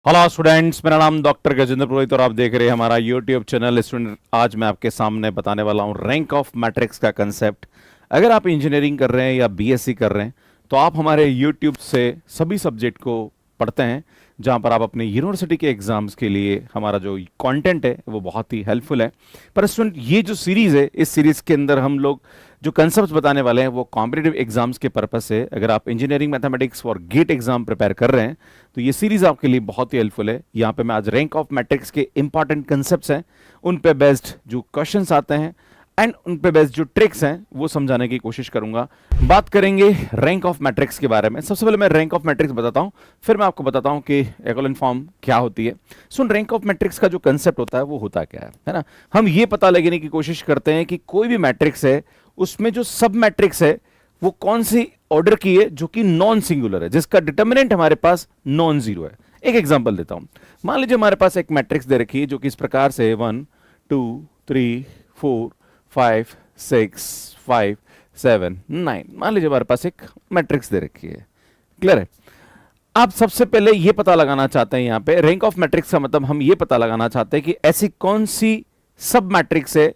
Hello students, मेरा नाम doctor Gajendra पुरोहित और आप देख रहे हैं हमारा यूट्यूब चैनल स्टूडेंट। आज मैं आपके सामने बताने वाला हूं रैंक ऑफ मैट्रिक्स का कंसेप्ट। अगर आप इंजीनियरिंग कर रहे हैं या बीएससी कर रहे हैं तो आप हमारे यूट्यूब से सभी सब्जेक्ट को पढ़ते हैं, जहां पर आप अपने यूनिवर्सिटी के एग्जाम्स के लिए हमारा जो कंटेंट है वो बहुत ही हेल्पफुल है। पर स्टूडेंट, ये जो सीरीज़ है, इस सीरीज़ के अंदर हम लोग जो कंसेप्ट बताने वाले हैं वो कॉम्पिटिटिव एग्जाम्स के पर्पस से, अगर आप engineering mathematics for GATE exam prepare कर रहे हैं तो ये सीरीज आपके लिए बहुत ही हेल्पफुल है। यहाँ पे मैं आज रैंक ऑफ मैट्रिक्स के इंपॉर्टेंट कंसेप्ट्स हैं, उन पे बेस्ड जो क्वेश्चंस आते हैं एंड उन पे बेस्ड जो ट्रिक्स हैं वो समझाने की कोशिश करूंगा। बात करेंगे रैंक ऑफ मैट्रिक्स के बारे में। सबसे पहले मैं रैंक ऑफ मैट्रिक्स बताता हूं, फिर मैं आपको बताता हूं कि एकोलन फॉर्म क्या होती है। सुन, रैंक ऑफ मैट्रिक्स का जो कंसेप्ट होता है वो होता क्या है ना। हम ये पता लगाने की कोशिश करते हैं कि कोई भी मैट्रिक्स है उसमें जो सब मैट्रिक्स है वो कौन सी ऑर्डर की है जो कि नॉन सिंगुलर है, जिसका डिटर्मिनेंट हमारे पास नॉन जीरो है। एक एग्जांपल देता हूं। मान लीजिए हमारे पास एक मैट्रिक्स दे रखी है जो कि इस प्रकार से 1 2 3 4 5 6 5 7 9। मान लीजिए हमारे पास एक मैट्रिक्स दे रखी है। क्लियर है? आप सबसे पहले यह पता लगाना चाहते हैं, यहां पे रैंक ऑफ मैट्रिक्स का मतलब हम यह पता लगाना चाहते हैं कि ऐसी कौन सी सब मैट्रिक्स है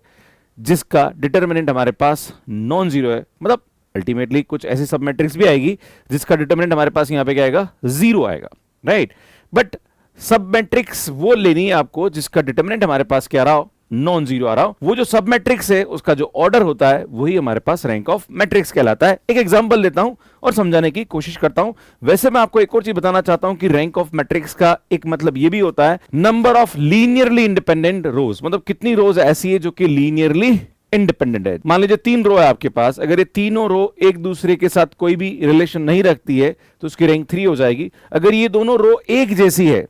जिसका डिटर्मिनेंट हमारे पास नॉन जीरो है। मतलब अल्टीमेटली कुछ ऐसी सब मैट्रिक्स भी आएगी जिसका डिटर्मिनेंट हमारे पास यहां पे क्या आएगा, जीरो आएगा, राइट। बट सब मैट्रिक्स वो लेनी है आपको जिसका डिटर्मिनेंट हमारे पास क्या आ रहा हो, नॉन जीरो आ रहा हो। वो जो सब मैट्रिक्स है उसका जो ऑर्डर होता है वही हमारे पास रैंक ऑफ मैट्रिक्स कहलाता है। एक एग्जांपल देता हूं और समझाने की कोशिश करता हूं। वैसे मैं आपको एक और चीज बताना चाहता हूं कि रैंक ऑफ मैट्रिक्स का एक मतलब ये भी होता है नंबर ऑफ लीनियरली इंडिपेंडेंट रोज। मतलब कितनी रोज ऐसी है जो कि लीनियरली इंडिपेंडेंट है। मान लीजिए 3 रो है आपके पास, अगर ये तीनों रो एक दूसरे के साथ कोई भी रिलेशन नहीं रखती है तो उसकी रैंक 3 हो जाएगी। अगर ये दोनों रो एक जैसी है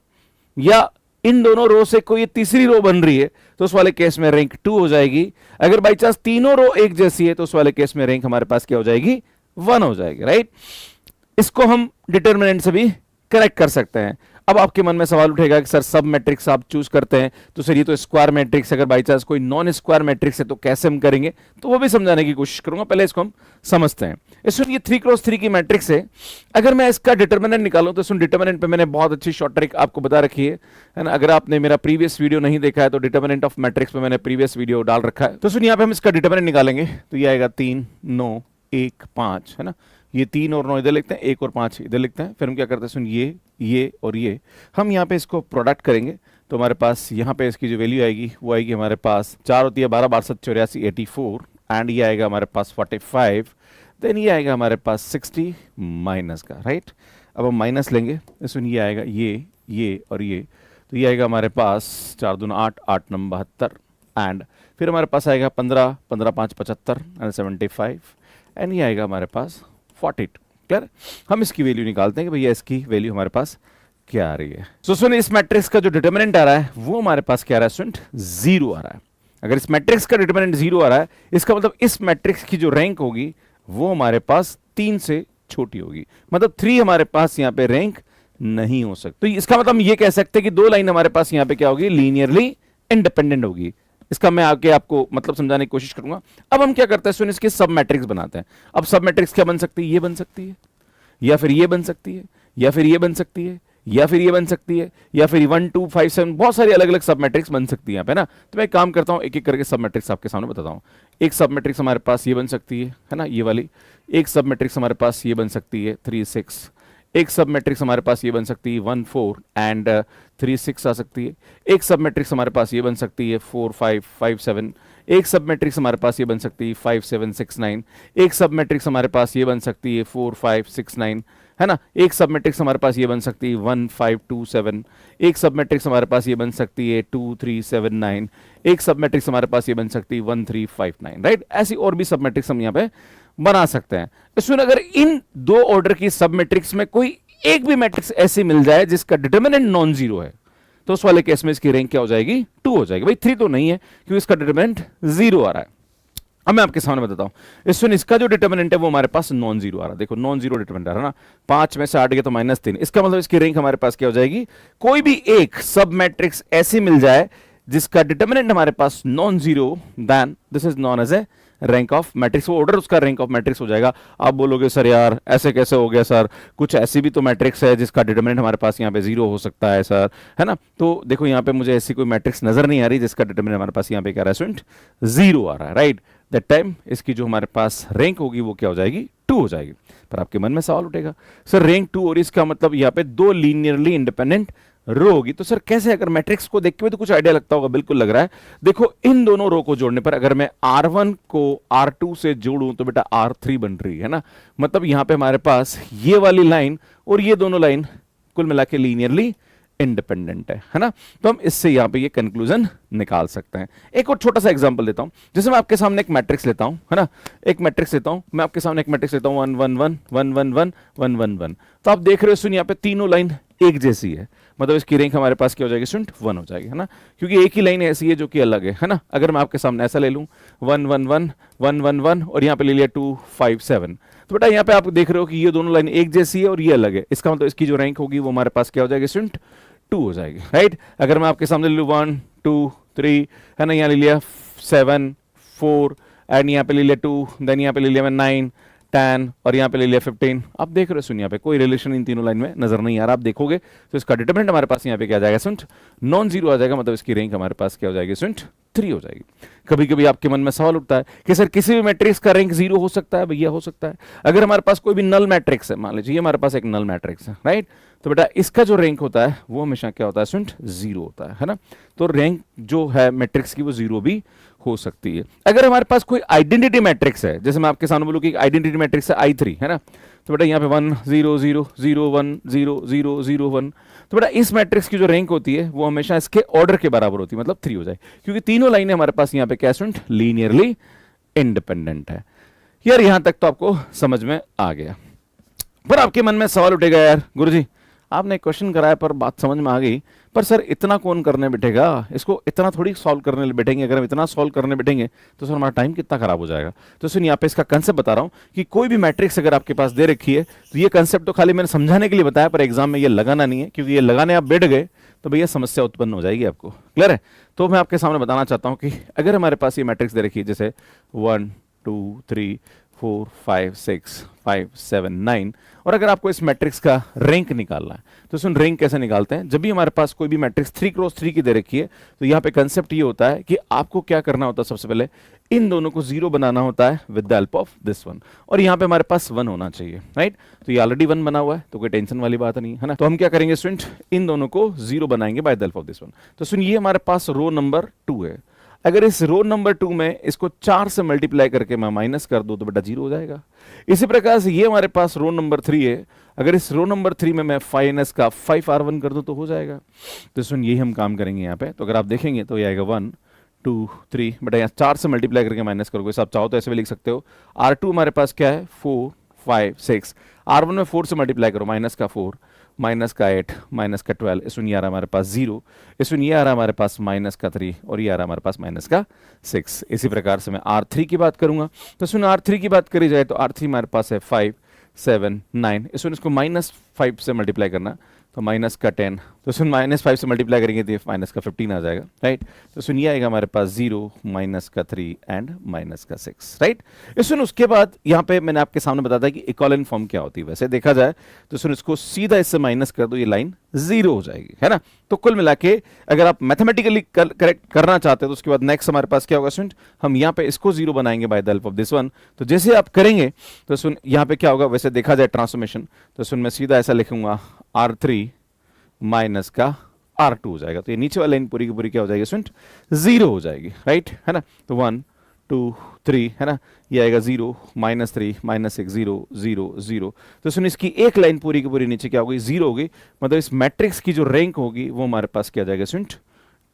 या इन दोनों रो से कोई तीसरी रो बन रही है तो उस वाले केस में रैंक 2 हो जाएगी। अगर बाई चांस तीनों रो एक जैसी है तो उस वाले केस में रैंक हमारे पास क्या हो जाएगी, 1 हो जाएगी, राइट। इसको हम डिटर्मिनेंट से भी करेक्ट कर सकते हैं। अब आपके मन में सवाल उठेगा कि सर सब मैट्रिक्स आप चूज करते हैं तो सर ये तो स्क्वायर मैट्रिक्स, अगर बाई चांस कोई नॉन स्क्वायर मैट्रिक्स है तो कैसे हम करेंगे, तो वो भी समझाने की कोशिश करूंगा। पहले इसको हम समझते हैं। इसमें ये 3x3 की मैट्रिक्स है। अगर मैं इसका डिटर्मिनेंट निकालूं तो इसमें डिटर्मिनेंट पे मैंने बहुत अच्छी शॉर्ट ट्रिक आपको बता रखी है ना। अगर आपने मेरा प्रीवियस वीडियो नहीं देखा है तो डिटर्मिनेंट ऑफ मैट्रिक्स पे मैंने प्रीवियस वीडियो डाल रखा है। तो सुन, यहाँ पे हम इसका डिटर्मिनेंट निकालेंगे तो ये आएगा 3 9 1 5, है ना। ये 3 और 9 इधर लिखते हैं, 1 और 5 इधर लिखते हैं। फिर हम क्या करते हैं, सुन ये और ये हम यहाँ पे इसको प्रोडक्ट करेंगे तो हमारे पास यहाँ पे इसकी जो वैल्यू आएगी वो आएगी हमारे पास 4 होती है 12 12 7 84 84 एंड ये आएगा हमारे पास 45। देन ये आएगा हमारे पास 60 माइनस का, राइट। अब हम माइनस लेंगे, सुन ये आएगा ये और ये, तो ये आएगा हमारे पास 4 दूना 8 8 9 72 एंड फिर हमारे पास आएगा 15 15 5 75 एंड 75 एंड ये आएगा हमारे पास 42। क्लियर? हम इसकी वैल्यू निकालते हैं कि भैया इसकी वैल्यू हमारे पास क्या आ रही है। तो सुनिए, इस मैट्रिक्स का जो डिटर्मिनेंट आ रहा है वो हमारे पास क्या आ रहा है स्टूडेंट, 0 आ रहा है। अगर इस मैट्रिक्स का डिटर्मिनेंट 0 आ रहा है इसका मतलब इस मैट्रिक्स की जो रैंक होगी वो हमारे पास 3 से छोटी होगी। मतलब 3 हमारे पास यहाँ पे रैंक नहीं हो सकती। तो इसका मतलब हम ये कह सकते हैं कि 2 लाइन हमारे पास यहाँ पे क्या होगी, लीनियरली इंडिपेंडेंट होगी। इसका मैं आगे आपको मतलब समझाने की कोशिश करूंगा। अब हम क्या करते हैं सुन, इसके सब मैट्रिक्स बनाते हैं। अब सब मैट्रिक्स क्या बन सकती है, ये बन सकती है या फिर ये बन सकती है या फिर ये बन सकती है या फिर ये बन सकती है या फिर 1 2 5 7, बहुत सारी अलग अलग सब मैट्रिक्स बन सकती है यहाँ पे ना। तो मैं काम करता हूँ एक एक करके सब मैट्रिक्स आपके सामने बताता हूँ। एक सब मैट्रिक्स हमारे पास ये बन सकती है ना, ये वाली। एक सब मैट्रिक्स हमारे पास ये बन सकती है 3 6। एक सब मैट्रिक्स हमारे पास ये बन सकती है 1 4 एंड 3 6 आ सकती है। एक सब मैट्रिक्स हमारे पास ये बन सकती है 4 5 5 7। एक सब मैट्रिक्स हमारे पास ये बन सकती है 5 7 6 9। एक सब मैट्रिक्स हमारे पास ये बन सकती है 4 5 6 9, है ना। एक सब मैट्रिक्स हमारे पास ये बन सकती है 1 5 2 7। एक सब मैट्रिक्स हमारे पास ये बन सकती है 2 3 7 9। एक सब मैट्रिक्स हमारे पास ये बन सकती है 1 3 5 9, राइट। ऐसी और भी सब मैट्रिक्स हम यहाँ पे बना सकते हैं। इसमें अगर इन 2 ऑर्डर की सब मैट्रिक्स में कोई एक भी मैट्रिक्स ऐसी मिल जाए जिसका डिटर्मिनेंट नॉन जीरो है तो उस वाले केस में इसकी रैंक क्या हो जाएगी, 2 हो जाएगी। भाई 3 तो नहीं है क्योंकि इसका डिटर्मिनेंट 0 आ रहा है। अब मैं आपके सामने बताता हूं। इसका जो डिटर्मिनेंट है वो हमारे पास नॉन जीरो आ रहा है। देखो नॉन जीरो डिटर्मिनेंट आ रहा है ना, 5 में से 8 गए तो -3। इसका मतलब इसकी रैंक हमारे पास क्या हो जाएगी, कोई भी एक सब मैट्रिक्स ऐसी मिल जाए जिसका डिटर्मिनेंट हमारे पास non zero, then this is known as a rank of matrix, वो ऑर्डर उसका रैंक ऑफ मैट्रिक्स हो जाएगा। आप बोलोगे सर यार ऐसे कैसे हो गया सर, कुछ ऐसी भी तो मैट्रिक्स है जिसका डिटरमिनेंट हमारे पास यहाँ पे 0 हो सकता है सर, है ना। तो देखो यहाँ पे मुझे ऐसी कोई मैट्रिक्स नजर नहीं आ रही जिसका डिटरमिनेंट हमारे पास यहाँ पे क्या रहा है स्टूडेंट, 0 आ रहा है, राइट। दैट टाइम इसकी जो हमारे पास रैंक होगी वो क्या हो जाएगी, 2 हो जाएगी। पर आपके मन में सवाल उठेगा सर रैंक 2 और इसका मतलब यहाँ पे 2 लीनियरली इंडिपेंडेंट रो होगी, तो सर कैसे, अगर मैट्रिक्स को देख के तो कुछ आइडिया लगता होगा, बिल्कुल लग रहा है। देखो इन दोनों रो को जोड़ने पर अगर मैं R1 को R2 से जोड़ूं तो बेटा R3 बन रही है ना, मतलब यहां पे हमारे पास ये वाली लाइन और ये दोनों लाइन कुल मिला के लीनियरली इंडिपेंडेंट है ना। तो हम इससे यहां पे ये कंक्लूजन निकाल सकते हैं। एक और छोटा सा एग्जांपल देता हूं, जैसे मैं आपके सामने एक मैट्रिक्स लेता हूं, है ना, एक मैट्रिक्स लेता हूं, मैं आपके सामने एक मैट्रिक्स लेता हूं 1 1 1 1 1 1 1 1 1। तो आप देख रहे हो सुन यहाँ पे तीनों लाइन एक जैसी है, मतलब इसकी रैंक हमारे पास क्या हो जाएगी स्टूडेंट, 1 हो जाएगी, है ना, क्योंकि एक ही लाइन ऐसी है जो कि अलग है ना। अगर मैं आपके सामने ऐसा ले लूं 1 1 1 1 1 1 और यहाँ पे ले लिया 2 5 7, तो बेटा यहाँ पे आप देख रहे हो कि ये दोनों लाइन एक जैसी है और ये अलग है, इसका मतलब इसकी जो रैंक होगी वो हमारे पास क्या हो जाएगी स्टूडेंट, 2 हो जाएगी, राइट। अगर मैं आपके सामने ले लूं 1 2 3, है ना, यहाँ ले लिया 7 4 एंड यहाँ पे ले लिया 2, देन यहाँ पे ले लिया 9 10 और यहाँ पे ले लिया 15, आप देख रहे हो सुन यहाँ पे कोई रिलेशन इन तीनों लाइन में नजर नहीं आ रहा। आप देखोगे तो इसका डिटरमिनेंट हमारे पास यहाँ पे क्या आ जाएगा स्टूडेंट, नॉन जीरो आ जाएगा, मतलब इसकी रैंक हमारे पास क्या हो जाएगी स्टूडेंट, 3 हो जाएगी। कभी कभी आपके मन में सवाल उठता है कि सर किसी भी मैट्रिक्स का रैंक 0 हो सकता है, भैया हो सकता है। अगर हमारे पास कोई भी नल मैट्रिक्स है, मान लीजिए हमारे पास एक नल मैट्रिक्स है, राइट, तो बेटा इसका जो रैंक होता है वो हमेशा क्या होता है स्टूडेंट, 0 होता है ना। तो रैंक जो है मैट्रिक्स की वो 0 भी हो सकती है। अगर हमारे पास कोई आइडेंटिटी मैट्रिक्स है, जैसे मैं आपके सामने बोलूं कि आइडेंटिटी मैट्रिक्स है I3, है ना, तो बेटा यहाँ पे 1 0 0 0 1 0 0 0 1, तो बेटा इस मैट्रिक्स की जो रैंक होती है वो हमेशा इसके ऑर्डर के बराबर होती है, मतलब 3 हो जाए, क्योंकि तीनों लाइनें हमारे पास यहाँ पे क्या स्टूडेंट, लीनियरली इंडिपेंडेंट है। यार यहां तक तो आपको समझ में आ गया, पर आपके मन में सवाल उठेगा यार गुरुजी आपने क्वेश्चन कराया पर बात समझ में आ गई, पर सर इतना कौन करने बैठेगा, इसको इतना थोड़ी सॉल्व करने बैठेंगे, अगर हम इतना सॉल्व करने बैठेंगे तो सर हमारा टाइम कितना खराब हो जाएगा। तो सुन यहाँ पे इसका कंसेप्ट बता रहा हूँ कि कोई भी मैट्रिक्स अगर आपके पास दे रखी है तो ये कंसेप्ट तो खाली मैंने समझाने के लिए बताया, पर एग्जाम में ये लगाना नहीं है, क्योंकि ये लगाने आप बैठ गए तो भैया समस्या उत्पन्न हो जाएगी आपको, क्लियर है। तो मैं आपके सामने बताना चाहता हूँ कि अगर हमारे पास ये मैट्रिक्स दे रखी है जैसे 1 2 3 4 5 6 5 7 9, और अगर आपको इस मैट्रिक्स का रैंक निकालना है तो सुन रैंक कैसे निकालते हैं, जब भी हमारे पास कोई भी मैट्रिक्स 3 क्रॉस 3 की दे रखी है तो यहाँ पे कंसेप्ट ये होता है कि आपको क्या करना होता है, सबसे पहले इन दोनों को 0 बनाना होता है with the help of this one, और यहाँ पे हमारे पास 1 होना चाहिए, राइट। तो ये ऑलरेडी 1 बना हुआ है तो कोई टेंशन वाली बात नहीं है ना। तो हम क्या करेंगे स्टूडेंट, इन दोनों को 0 बनाएंगे by the help of this one. तो सुन ये हमारे पास रो नंबर 2 है, अगर इस रो नंबर 2 में इसको 4 से मल्टीप्लाई करके मैं माइनस कर दूं तो बेटा 0 हो जाएगा। इसी प्रकार से ये हमारे पास रो नंबर 3 है, अगर इस रो नंबर 3 में मैं 5 का 5R1 कर दूं तो हो जाएगा। तो सुन यही हम काम करेंगे यहाँ पे, तो अगर आप देखेंगे तो ये आएगा 1 2 3, बेटा यहाँ 4 से मल्टीप्लाई करके माइनस करोगे, आप चाहो तो ऐसे भी लिख सकते हो। R2 हमारे पास क्या है 4 5 6, R1 में 4 से मल्टीप्लाई करो, माइनस का 4 माइनस का 8 माइनस का 12, इसमें ये आ रहा हमारे पास 0, इसमें ये आ रहा हमारे पास माइनस का 3 और ये आ रहा हमारे पास माइनस का 6। इसी प्रकार से मैं R3 की बात करूंगा तो सुन R3 की बात करी जाए तो R3 हमारे पास है 5 7 9, इसको माइनस 5 से मल्टीप्लाई करना तो माइनस का 10, तो सुन माइनस 5 से मल्टीप्लाई करेंगे तो माइनस का 15 आ जाएगा, राइट। तो सुन ये आएगा हमारे पास 0 माइनस का 3 एंड माइनस का 6, राइट। सुन उसके बाद यहाँ पे मैंने आपके सामने बताया था कि इक्विवेलेंट फॉर्म क्या होती है, वैसे देखा जाए तो सुन इसको सीधा इससे माइनस कर दो, ये लाइन 0 हो जाएगी, है ना। तो कुल मिला के अगर आप मैथमेटिकली करेक्ट करना चाहते हैं तो उसके बाद नेक्स्ट हमारे पास क्या होगा स्टूडेंट, हम यहाँ पे इसको 0 बनाएंगे by the help of this one. तो जैसे आप करेंगे तो सुन यहाँ पे क्या होगा, वैसे देखा जाए ट्रांसफॉर्मेशन, तो सुन मैं सीधा ऐसा लिखूंगा R3 माइनस का R2 हो जाएगा, तो ये नीचे वाली लाइन पूरी की पूरी क्या हो जाएगी स्टूडेंट, 0 हो जाएगी, राइट, है ना। तो 1 2 3, है ना, ये आएगा 0 माइनस 3 माइनस 6 0 0 0। तो सुन इसकी एक लाइन पूरी की पूरी नीचे क्या होगी, 0 होगी, मतलब इस मैट्रिक्स की जो रैंक होगी वो हमारे पास क्या जाएगा स्टूडेंट,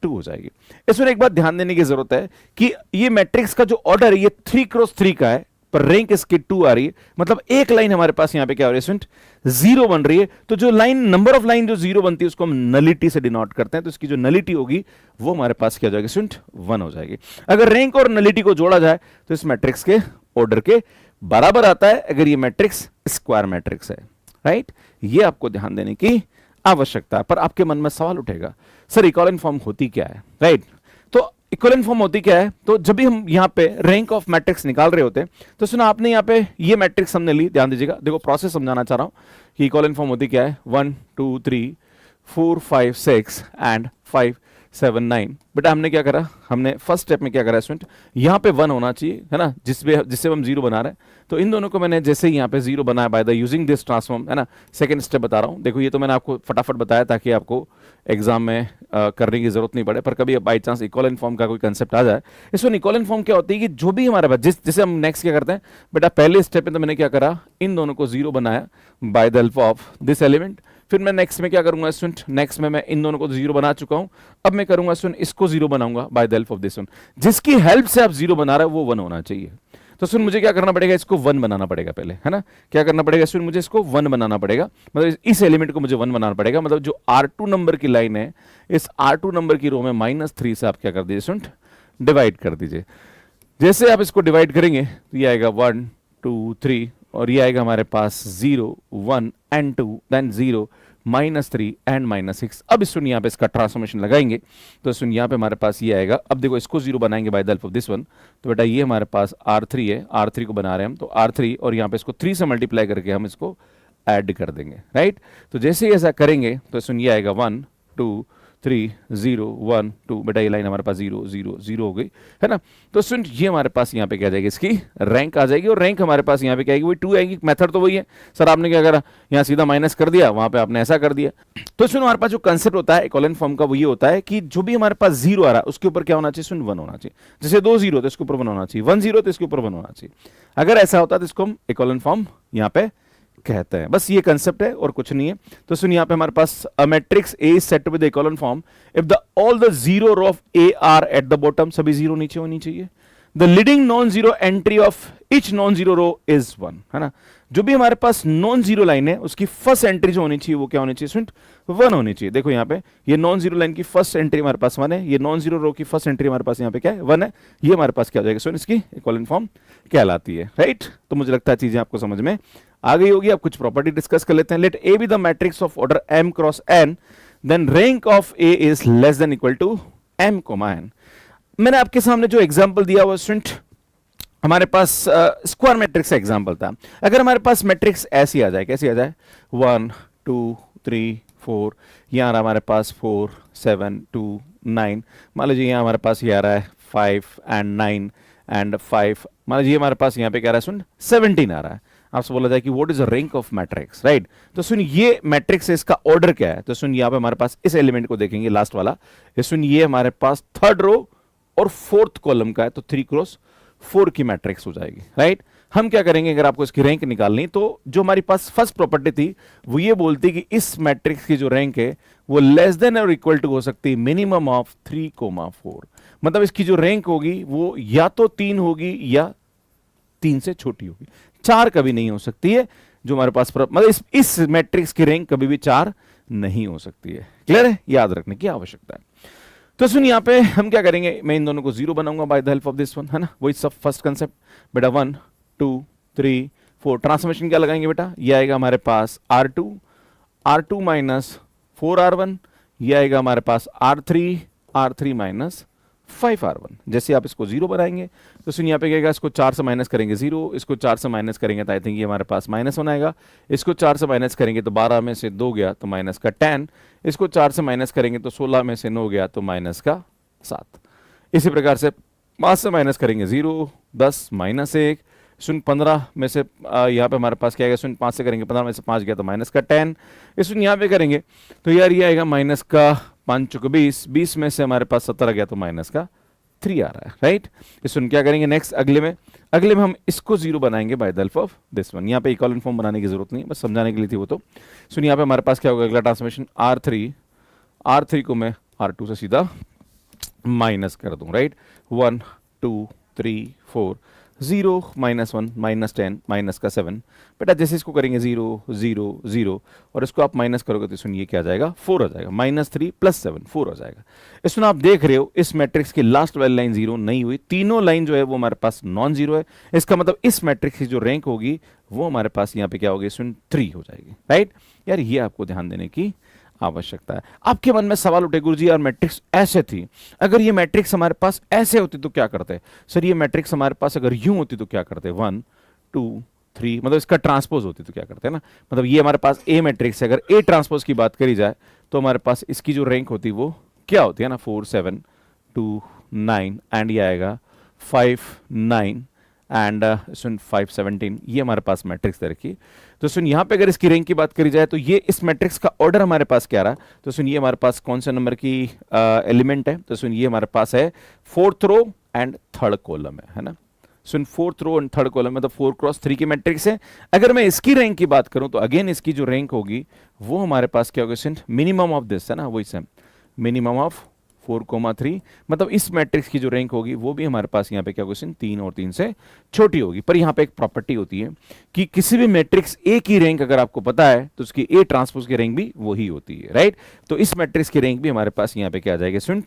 2 हो जाएगी। इसमें एक बात ध्यान देने की जरूरत है कि ये मैट्रिक्स का जो ऑर्डर है ये 3 क्रॉस 3 का है, पर रैंक इसकी 2 आ रही है, मतलब एक लाइन हमारे पास यहां पे क्या हो रही है स्टूडेंट, 0 बन रही है। तो जो लाइन नंबर ऑफ लाइन जो 0 बनती है उसको हम नलिटी से डिनोट करते हैं, तो इसकी जो नलिटी होगी वो हमारे पास क्या हो जाएगी स्टूडेंट, 1 हो जाएगी। अगर रैंक और नलिटी को जोड़ा जाए तो इस मैट्रिक्स के ऑर्डर के बराबर आता है, अगर ये मैट्रिक्स स्क्वायर मैट्रिक्स है, राइट। ये आपको ध्यान देने की आवश्यकता है। पर आपके मन में सवाल उठेगा सर इक्विवेलेंट फॉर्म होती क्या है, राइट। तो इक्विवेलेंट फॉर्म होती क्या है, तो जब भी हम यहाँ पे रैंक ऑफ मैट्रिक्स निकाल रहे होते हैं तो सुना आपने यहाँ पे ये मैट्रिक्स हमने ली, ध्यान दीजिएगा, देखो प्रोसेस समझाना चाह रहा हूँ कि इक्विवेलेंट फॉर्म होती क्या है, 1 2 3 4 5 6 एंड 5 7 9। बेटा हमने क्या करा, हमने फर्स्ट स्टेप में क्या करा स्टूडेंट, यहाँ पे 1 होना चाहिए है ना, जिससे हम जीरो बना रहे हैं, तो इन दोनों को मैंने जैसे ही यहाँ पे जीरो बनाया by the using this transform, है ना। सेकंड स्टेप बता रहा हूँ, देखो ये तो मैंने आपको फटाफट बताया ताकि आपको एग्जाम में करने की जरूरत नहीं पड़े, पर कभी बाई चांस इक्विवेलेंट फॉर्म का कोई कंसेप्ट आ जाए। इसमें इक्विवेलेंट फॉर्म क्या होती है कि जो भी हमारे पास जैसे हम नेक्स्ट क्या करते हैं, बेटा पहले स्टेप में तो मैंने क्या करा, इन दोनों को जीरो बनाया by the help of this element. फिर मैं नेक्स्ट में क्या करूंगा स्टूडेंट, नेक्स्ट में मैं इन दोनों को जीरो बना चुका हूं, अब मैं करूंगा स्टूडेंट इसको जीरो बनाऊंगा by the help of this one. जिसकी हेल्प से आप जीरो बना रहे हो वो 1 होना चाहिए। तो सुन मुझे क्या करना पड़ेगा, इसको 1 बनाना पड़ेगा पहले, है ना। क्या करना पड़ेगा स्टूडेंट, मुझे इसको 1 बनाना पड़ेगा, मतलब इस एलिमेंट को मुझे 1 बनाना पड़ेगा, मतलब जो R2 नंबर की लाइन है, इस R2 नंबर की रो में -3 से आप क्या कर दीजिए स्टूडेंट, डिवाइड कर दीजिए। जैसे आप इसको डिवाइड करेंगे तो ये आएगा 1 2 3 और ये आएगा हमारे पास 0 1 एंड 2 देन 0 -3 एंड -6। अब सुन यहाँ पे इसका ट्रांसफॉर्मेशन लगाएंगे तो सुन यहाँ पे हमारे पास ये आएगा। अब देखो इसको जीरो बनाएंगे by the help of this one, तो बेटा ये हमारे पास R3 है, R3 को बना रहे हैं हम, तो R3 और यहाँ पे इसको 3 से मल्टीप्लाई करके हम इसको ऐड कर देंगे, राइट। तो जैसे ही ऐसा करेंगे तो सुन ये आएगा 1 2 3 0 1 2, बेटा ये लाइन हमारे पास 0 0 0 हो गई, है ना। तो सुन ये हमारे पास यहाँ पे क्या आ जाएगी, इसकी रैंक आ जाएगी, और रैंक हमारे पास यहाँ पे क्या आएगी, वही 2 आएगी। मेथड तो वही है सर, आपने क्या करा, यहाँ सीधा माइनस कर दिया, वहां पे आपने ऐसा कर दिया। तो सुन हमारे पास जो कंसेप्ट होता है इक्विवेलेंट फॉर्म का वो ये होता है कि जो भी हमारे पास जीरो आ रहा है उसके ऊपर क्या होना चाहिए, सुन 1 होना चाहिए। जैसे 2 0 तो इसके ऊपर 1 होना चाहिए, 1 0 तो इसके ऊपर 1 होना चाहिए। अगर ऐसा होता तो इसको हम इक्विवेलेंट फॉर्म यहाँ पे कहते हैं, बस ये कंसेप्ट है और कुछ नहीं है। तो सुन यहाँ पे हमारे पास a matrix A is set with equivalent form if the all the zero row of A are at the bottom, सभी जीरो नीचे होनी चाहिए। The leading non zero entry of each non zero row is 1, है ना। जो भी हमारे पास नॉन जीरो लाइन है उसकी फर्स्ट एंट्री जो होनी चाहिए वो क्या होनी चाहिए स्टूडेंट, 1 होनी चाहिए। देखो यहाँ पे ये नॉन जीरो लाइन की फर्स्ट एंट्री हमारे पास 1 है, ये नॉन जीरो रो की फर्स्ट एंट्री हमारे पास यहाँ पे क्या है, 1 है। ये हमारे पास क्या हो जाएगा स्टूडेंट, इसकी इक्विवेलेंट फॉर्म कहलाती है, राइट। तो मुझे लगता है चीजें आपको समझ में आ गई होगी। अब कुछ प्रॉपर्टी डिस्कस कर लेते हैं। Let A be the matrix of order m cross n, then rank of A is less than equal to m, n। मैंने आपके सामने जो एग्जांपल दिया वो स्टूडेंट हमारे पास स्क्वायर मैट्रिक्स का एग्जांपल था। अगर हमारे पास मैट्रिक्स ऐसी आ जाए, कैसी आ जाए, 1 2 3 4, यहाँ आ रहा हमारे पास 4 7 2 9, मान लीजिए यहाँ हमारे पास ये आ रहा है 5 एंड 9 एंड 5, मान लीजिए हमारे पास यहाँ पे क्या आ रहा है सुन 17 आ रहा है। आपसे बोला जाए कि what is the rank of matrix, right. तो सुन ये मैट्रिक्स है, इसका ऑर्डर क्या है, तो सुन यहाँ पे हमारे पास इस एलिमेंट को देखेंगे लास्ट वाला, ये सुन ये हमारे पास थर्ड रो और फोर्थ कॉलम का है, तो 3 क्रॉस 4 की मैट्रिक्स हो जाएगी, राइट। हम क्या करेंगे, अगर आपको इसकी रैंक निकालनी, तो जो हमारी पास फर्स्ट प्रॉपर्टी थी वो ये बोलती कि इस मैट्रिक्स की जो रैंक है वो लेस देन और इक्वल टू हो सकती है मिनिमम ऑफ 3,4। मतलब इसकी जो रैंक होगी वो या तो 3 होगी या 3 से छोटी होगी, 4 कभी नहीं हो सकती है। जो हमारे पास मतलब इस मैट्रिक्स की रैंक कभी भी 4 नहीं हो सकती है। क्लियर है, याद रखने की आवश्यकता है। तो सुन यहाँ पे हम क्या करेंगे, मैं इन दोनों को जीरो बनाऊंगा by the help of this one, है ना, वही सब फर्स्ट कंसेप्ट। बेटा 1 2 3 4 ट्रांसफॉर्मेशन क्या लगाएंगे बेटा, ये आएगा हमारे पास R2 माइनस 4R1, ये आएगा हमारे पास R3 माइनस 5R1। जैसे आप इसको जीरो बनाएंगे तो सुन यहाँ पे क्या, इसको 4 से माइनस करेंगे 0, इसको 4 से माइनस करेंगे तो आई थिंक ये हमारे पास -1 आएगा, इसको 4 से माइनस करेंगे तो 12 में से 2 गया तो माइनस का 10, इसको 4 से माइनस करेंगे तो 16 में से 9 गया तो माइनस का 7। इसी प्रकार से 5 से माइनस करेंगे 0, 10 -1, सुन 15 में से यहाँ पे हमारे पास क्या आएगा, सुन 5 से करेंगे 15 में से 5 गया तो माइनस का 10, इस सुन यहाँ पे करेंगे तो यार ये आएगा माइनस का 5 चौके 20, 20 में से हमारे पास 17 गया तो माइनस का 3 आ रहा है, राइट। इस सुन क्या करेंगे नेक्स्ट, अगले में हम इसको जीरो बनाएंगे by the help of this one. यहाँ पे इक्विवेलेंट फॉर्म बनाने की जरूरत नहीं, बस समझाने के लिए थी वो। तो सुन यहाँ पे हमारे पास क्या होगा, अगला ट्रांसफॉर्मेशन R3 को मैं R2 से सीधा माइनस कर दूं, राइट। 1 2 3 4 0 -1 -10 माइनस का 7, बेटा जैसे इसको करेंगे 0 0 0 और इसको आप माइनस करोगे तो सुन ये क्या आ जाएगा, 4 आ जाएगा, -3 + 7 4 हो जाएगा। इसमें आप देख रहे हो इस मैट्रिक्स की लास्ट वाली लाइन 0 नहीं हुई, तीनों लाइन जो है वो हमारे पास नॉन जीरो है। इसका मतलब इस मैट्रिक्स की जो रैंक होगी वो हमारे पास यहाँ पे क्या होगी, सुन 3 हो जाएगी, राइट। यार ये आपको ध्यान देने की आवश्यकता है। आपके मन में सवाल उठे, गुरुजी यार मैट्रिक्स ऐसे थी, अगर ये मैट्रिक्स हमारे पास ऐसे होती तो क्या करते? सर ये मैट्रिक्स हमारे पास अगर यूं होती तो क्या करते? 1 2 3, मतलब इसका ट्रांसपोज होती तो क्या करते हैं ना, मतलब ये हमारे पास ए मैट्रिक्स है, अगर ए ट्रांसपोज की बात करी जाए तो हमारे पास इसकी जो रैंक होती वो क्या होती है ना, 4 7 2 9, एंड ये आएगा 5 9 एंड सुन 5 17, ये हमारे पास मैट्रिक्स दे रखी। तो सुन यहाँ पे अगर इसकी रैंक की बात करी जाए तो ये इस मैट्रिक्स का ऑर्डर हमारे पास क्या रहा? तो सुन ये हमारे पास कौन से नंबर की एलिमेंट है? तो सुन ये हमारे पास है 4th row and 3rd column है ना। सुन 4th row and 3rd column में तो 4 क्रॉस 3 की मैट्रिक्स है। अगर मैं इसकी रैंक की बात करूं तो अगेन इसकी जो रैंक होगी वो हमारे पास क्या होगा? सुन मिनिमम ऑफ दिस है ना, वही सेम मिनिमम ऑफ 4,3, मतलब इस मैट्रिक्स की जो रैंक होगी वो भी हमारे पास यहाँ पे क्या क्वेश्चन 3 और 3 से छोटी होगी। पर यहाँ पे एक प्रॉपर्टी होती है कि किसी भी मैट्रिक्स ए की रैंक अगर आपको पता है तो उसकी ए ट्रांसपोज की रैंक भी वही होती है, राइट। तो इस मैट्रिक्स की रैंक भी हमारे पास यहाँ पे क्या आ जाएगी? सुन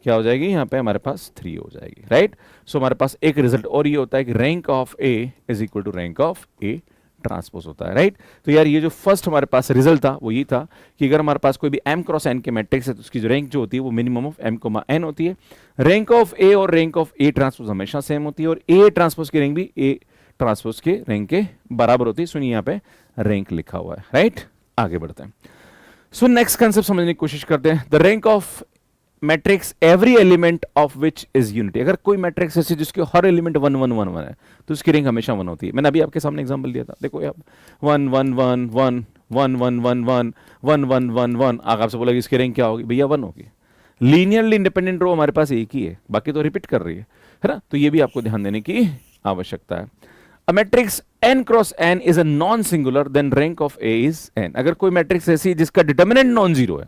क्या हो जाएगी? यहाँ पे हमारे पास 3 हो जाएगी, राइट। सो हमारे पास एक रिजल्ट और ये होता है कि rank of A is equal to rank of A transpose होता है, राइट। तो यार ये जो फर्स्ट हमारे पास रिजल्ट था वो ये था कि अगर हमारे पास कोई भी m क्रॉस n के मैट्रिक्स है तो उसकी जो रैंक जो होती है वो minimum of m comma n होती है। रैंक ऑफ a और रैंक ऑफ a ट्रांसपोज हमेशा सेम होती है और a ट्रांसपोज की रैंक भी a ट्रांसपोज के रैंक के बराबर होती है। सुनिए यहाँ पे रैंक लिखा हुआ है, राइट। आगे बढ़ते हैं। सो नेक्स्ट कंसेप्ट समझने की कोशिश करते हैं। The rank of matrix every element of which is unity. अगर कोई मैट्रिक्स ऐसी जिसके हर एलिमेंट 1 1 1 1 है तो उसकी रैंक हमेशा 1 होती है। मैंने अभी आपके सामने एग्जांपल दिया था, देखो आप 1 1 1 1 1 1 1 1 1 1 1 1, आगे आपसे बोला कि इसकी रैंक क्या होगी? भैया 1 होगी। लीनियरली इंडिपेंडेंट रो हमारे पास एक ही है, बाकी तो रिपीट कर रही है ना। तो ये भी आपको ध्यान देने की आवश्यकता है। A matrix n cross n is a non-singular, then rank of A is n। अगर कोई मैट्रिक्स ऐसी जिसका डिटर्मिनेंट नॉन जीरो है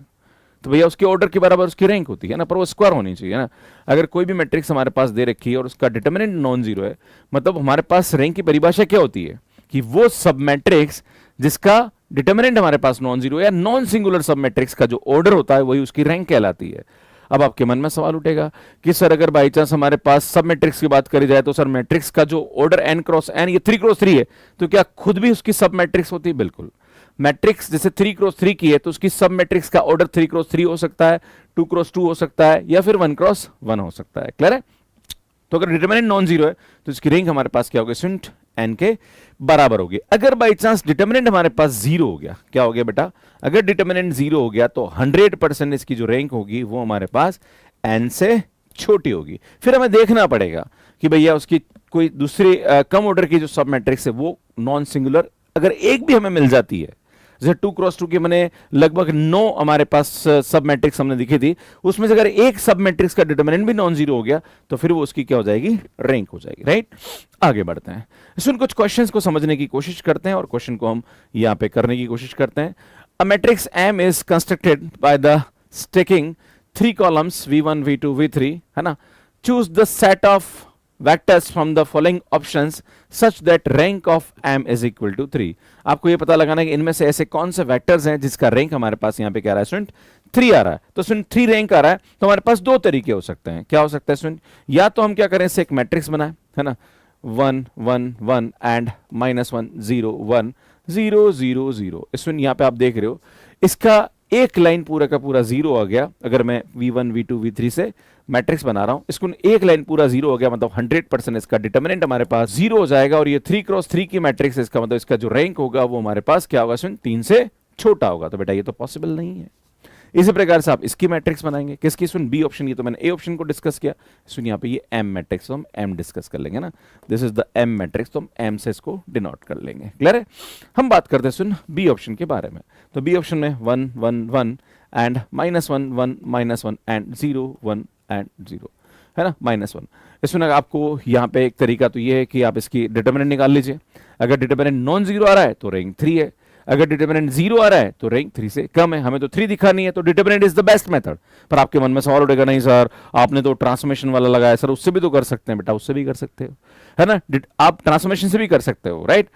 तो भैया उसके ऑर्डर के बराबर उसकी रैंक होती है ना, पर वो स्क्वायर होनी चाहिए ना। अगर कोई भी मैट्रिक्स हमारे पास दे रखी है और उसका डिटर्मिनेंट नॉन जीरो है, मतलब हमारे पास रैंक की परिभाषा क्या होती है कि वो सब मैट्रिक्स जिसका डिटर्मिनेंट हमारे पास नॉन जीरो या नॉन सिंगुलर सब मैट्रिक्स का जो ऑर्डर होता है वही उसकी रैंक कहलाती है। अब आपके मन में सवाल उठेगा कि सर अगर बाई चांस हमारे पास सब मैट्रिक्स की बात करी जाए तो सर मैट्रिक्स का जो ऑर्डर n क्रॉस n ये 3 क्रॉस 3 है तो क्या खुद भी उसकी सब मैट्रिक्स होती है? बिल्कुल। मैट्रिक्स जैसे 3 क्रॉस 3 की है तो उसकी सब मैट्रिक्स का ऑर्डर 3 क्रॉस 3 हो सकता है, 2 क्रॉस 2 हो सकता है या फिर 1 क्रॉस 1 हो सकता है। क्लियर है? तो अगर डिटर्मिनेंट नॉन जीरो है तो इसकी रैंक हमारे पास क्या होगी? सुंट n के बराबर होगी। अगर बाई चांस डिटर्मिनेंट हमारे पास जीरो हो गया, क्या हो गया बेटा? अगर डिटर्मिनेंट जीरो हो गया तो 100% इसकी जो रैंक होगी वो हमारे पास n से छोटी होगी। फिर हमें देखना पड़ेगा कि भैया उसकी कोई दूसरी कम ऑर्डर की जो सब मैट्रिक्स है वो नॉन सिंगुलर अगर एक भी हमें मिल जाती है, जैसे 2 क्रॉस 2 के मैंने लगभग 9 हमारे पास सब मैट्रिक्स हमने दिखी थी, उसमें से अगर एक सब मैट्रिक्स का डिटर्मिनेंट भी नॉन जीरो हो गया तो फिर वो उसकी क्या हो जाएगी? रैंक हो जाएगी, राइट। आगे बढ़ते हैं, इसमें कुछ क्वेश्चंस को समझने की कोशिश करते हैं और क्वेश्चन को हम यहाँ पे करने की कोशिश करते हैं। A matrix M is constructed by the staking 3 columns V1 V2 V3 है ना। Choose the set of vectors from the following options such that rank of m is equal to 3। आपको ये पता लगाना है कि इनमें से ऐसे कौन से वेक्टर्स हैं जिसका रैंक हमारे पास यहाँ पे क्या आ रहा है? स्टूडेंट 3 आ रहा है। तो स्टूडेंट 3 रैंक आ रहा है तो हमारे पास दो तरीके हो सकते हैं। क्या हो सकता है स्टूडेंट? या तो हम क्या करें, इससे एक मैट्रिक्स बनाए है ना, 1 1 1 एंड -1 0 1 0 0 0। स्टूडेंट यहाँ पे आप देख रहे हो इसका एक लाइन पूरा का पूरा जीरो आ गया। अगर मैं V1 V2 V3 से मैट्रिक्स बना रहा हूं, इसको एक लाइन पूरा जीरो हो गया, मतलब 100% इसका डिटर्मिनेंट हमारे पास जीरो हो जाएगा और ये 3 क्रॉस 3 की मैट्रिक्स है, इसका मतलब इसका जो रैंक होगा वो हमारे पास क्या होगा? 3 से छोटा होगा। तो बेटा ये तो पॉसिबल नहीं है। इसी प्रकार से आप इसकी मैट्रिक्स बनाएंगे, किसकी? सुन बी ऑप्शन। ये तो मैंने ए ऑप्शन को डिस्कस किया। सुन यहाँ पे ये एम मैट्रिक्स तो हम एम डिस्कस कर लेंगे ना, this is the M matrix, तो हम एम से इसको डिनोट कर लेंगे। क्लियर है? हम बात करते हैं सुन बी ऑप्शन के बारे में। तो बी ऑप्शन में 1 1 1 एंड -1 1 -1 एंड 0 1 एंड 0 है ना, -1। इसमें आपको यहाँ पे एक तरीका तो ये है कि आप इसकी डिटर्मिनेंट निकाल लीजिए। अगर डिटर्मिनेंट नॉन जीरो आ रहा है तो रैंक 3 है, अगर डिटर्मिनेंट 0 आ रहा है तो रैंक 3 से कम है। हमें तो 3 दिखानी है तो determinant is the best method. पर आपके मन में सवाल उठेगा, नहीं सर आपने तो ट्रांसफॉर्मेशन वाला लगाया, सर उससे भी तो कर सकते हैं। बेटा उससे भी कर सकते हो है ना, आप ट्रांसफॉर्मेशन से भी कर सकते हो, राइट।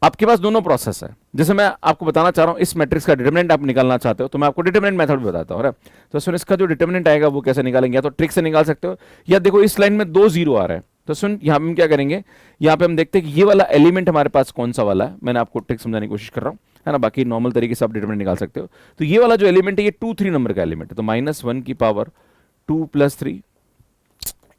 आपके पास दोनों प्रोसेस है। जैसे मैं आपको बताना चाह रहा हूं, इस मैट्रिक्स का डिटर्मिनेंट आप निकालना चाहते हो तो मैं आपको डिटर्मिनेंट मेथड भी बताता हूं। तो सुन इसका जो डिटर्मिनेंट आएगा वो कैसे निकालेंगे, या तो ट्रिक से निकाल सकते हो, या देखो इस लाइन में 2 0 आ रहा है तो सुन यहां हम क्या करेंगे, यहां पे हम देखते हैं कि ये वाला एलिमेंट हमारे पास कौन सा वाला है। मैंने आपको ट्रिक समझाने की कोशिश कर रहा हूं है ना, बाकी नॉर्मल तरीके से आप डिटरमिनेंट निकाल सकते हो। तो ये वाला जो एलिमेंट है ये 2 3 नंबर का एलिमेंट है, तो -1 की पावर 2 + 3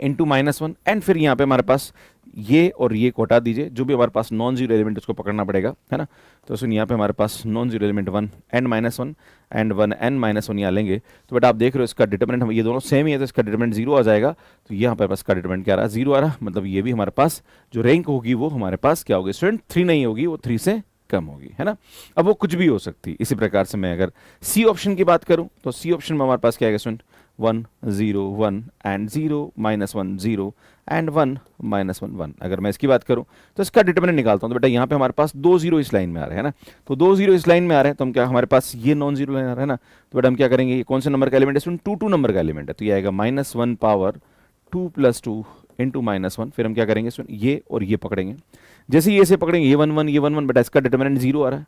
इंटू -1, एंड फिर यहाँ पे हमारे पास ये और ये को हटा दीजिए, जो भी हमारे पास नॉन जीरो एलिमेंट उसको पकड़ना पड़ेगा, है ना। तो सुन यहाँ पे हमारे पास non zero element 1 n -1 and 1 n -1 यहाँ लेंगे, तो बेटा आप देख रहे हो इसका डिटरमिनेंट हम ये दोनों सेम ही है, तो इसका डिटरमिनेंट 0 आ जाएगा। तो यहाँ पे पास का डिटरमिनेंट क्या आ रहा है, 0 आ रहा है, मतलब ये भी हमारे पास जो रैंक होगी वो हमारे पास क्या होगी स्टूडेंट, 3 नहीं होगी, वो 3 से कम होगी, है ना। अब वो कुछ भी हो सकती है। इसी प्रकार से मैं अगर सी ऑप्शन की बात करूं तो सी ऑप्शन में हमारे पास क्या है स्टूडेंट, 1 0 1 एंड 0 -1 0 एंड 1 -1 1। अगर मैं इसकी बात करूं तो इसका डिटरमिनेंट निकालता हूं, तो बेटा यहाँ पे हमारे पास 2 0 इस लाइन में आ रहे हैं ना, तो 2 0 इस लाइन में आ रहे हैं, तो हम क्या, हमारे पास ये नॉन जीरो लाइन आ रहा है ना, तो बेटा हम क्या करेंगे, ये कौन से नंबर का एलिमेंट है स्टूडेंट, 2 2 नंबर का एलिमेंट है, तो ये आएगा -1 पावर 2 + 2 इंटू -1। फिर हम क्या करेंगे स्टूडेंट, ये और ये पकड़ेंगे, जैसे ये से पकड़ेंगे ये 1 1 ये 1 1, बेटा इसका डिटरमिनेंट 0 आ रहा है।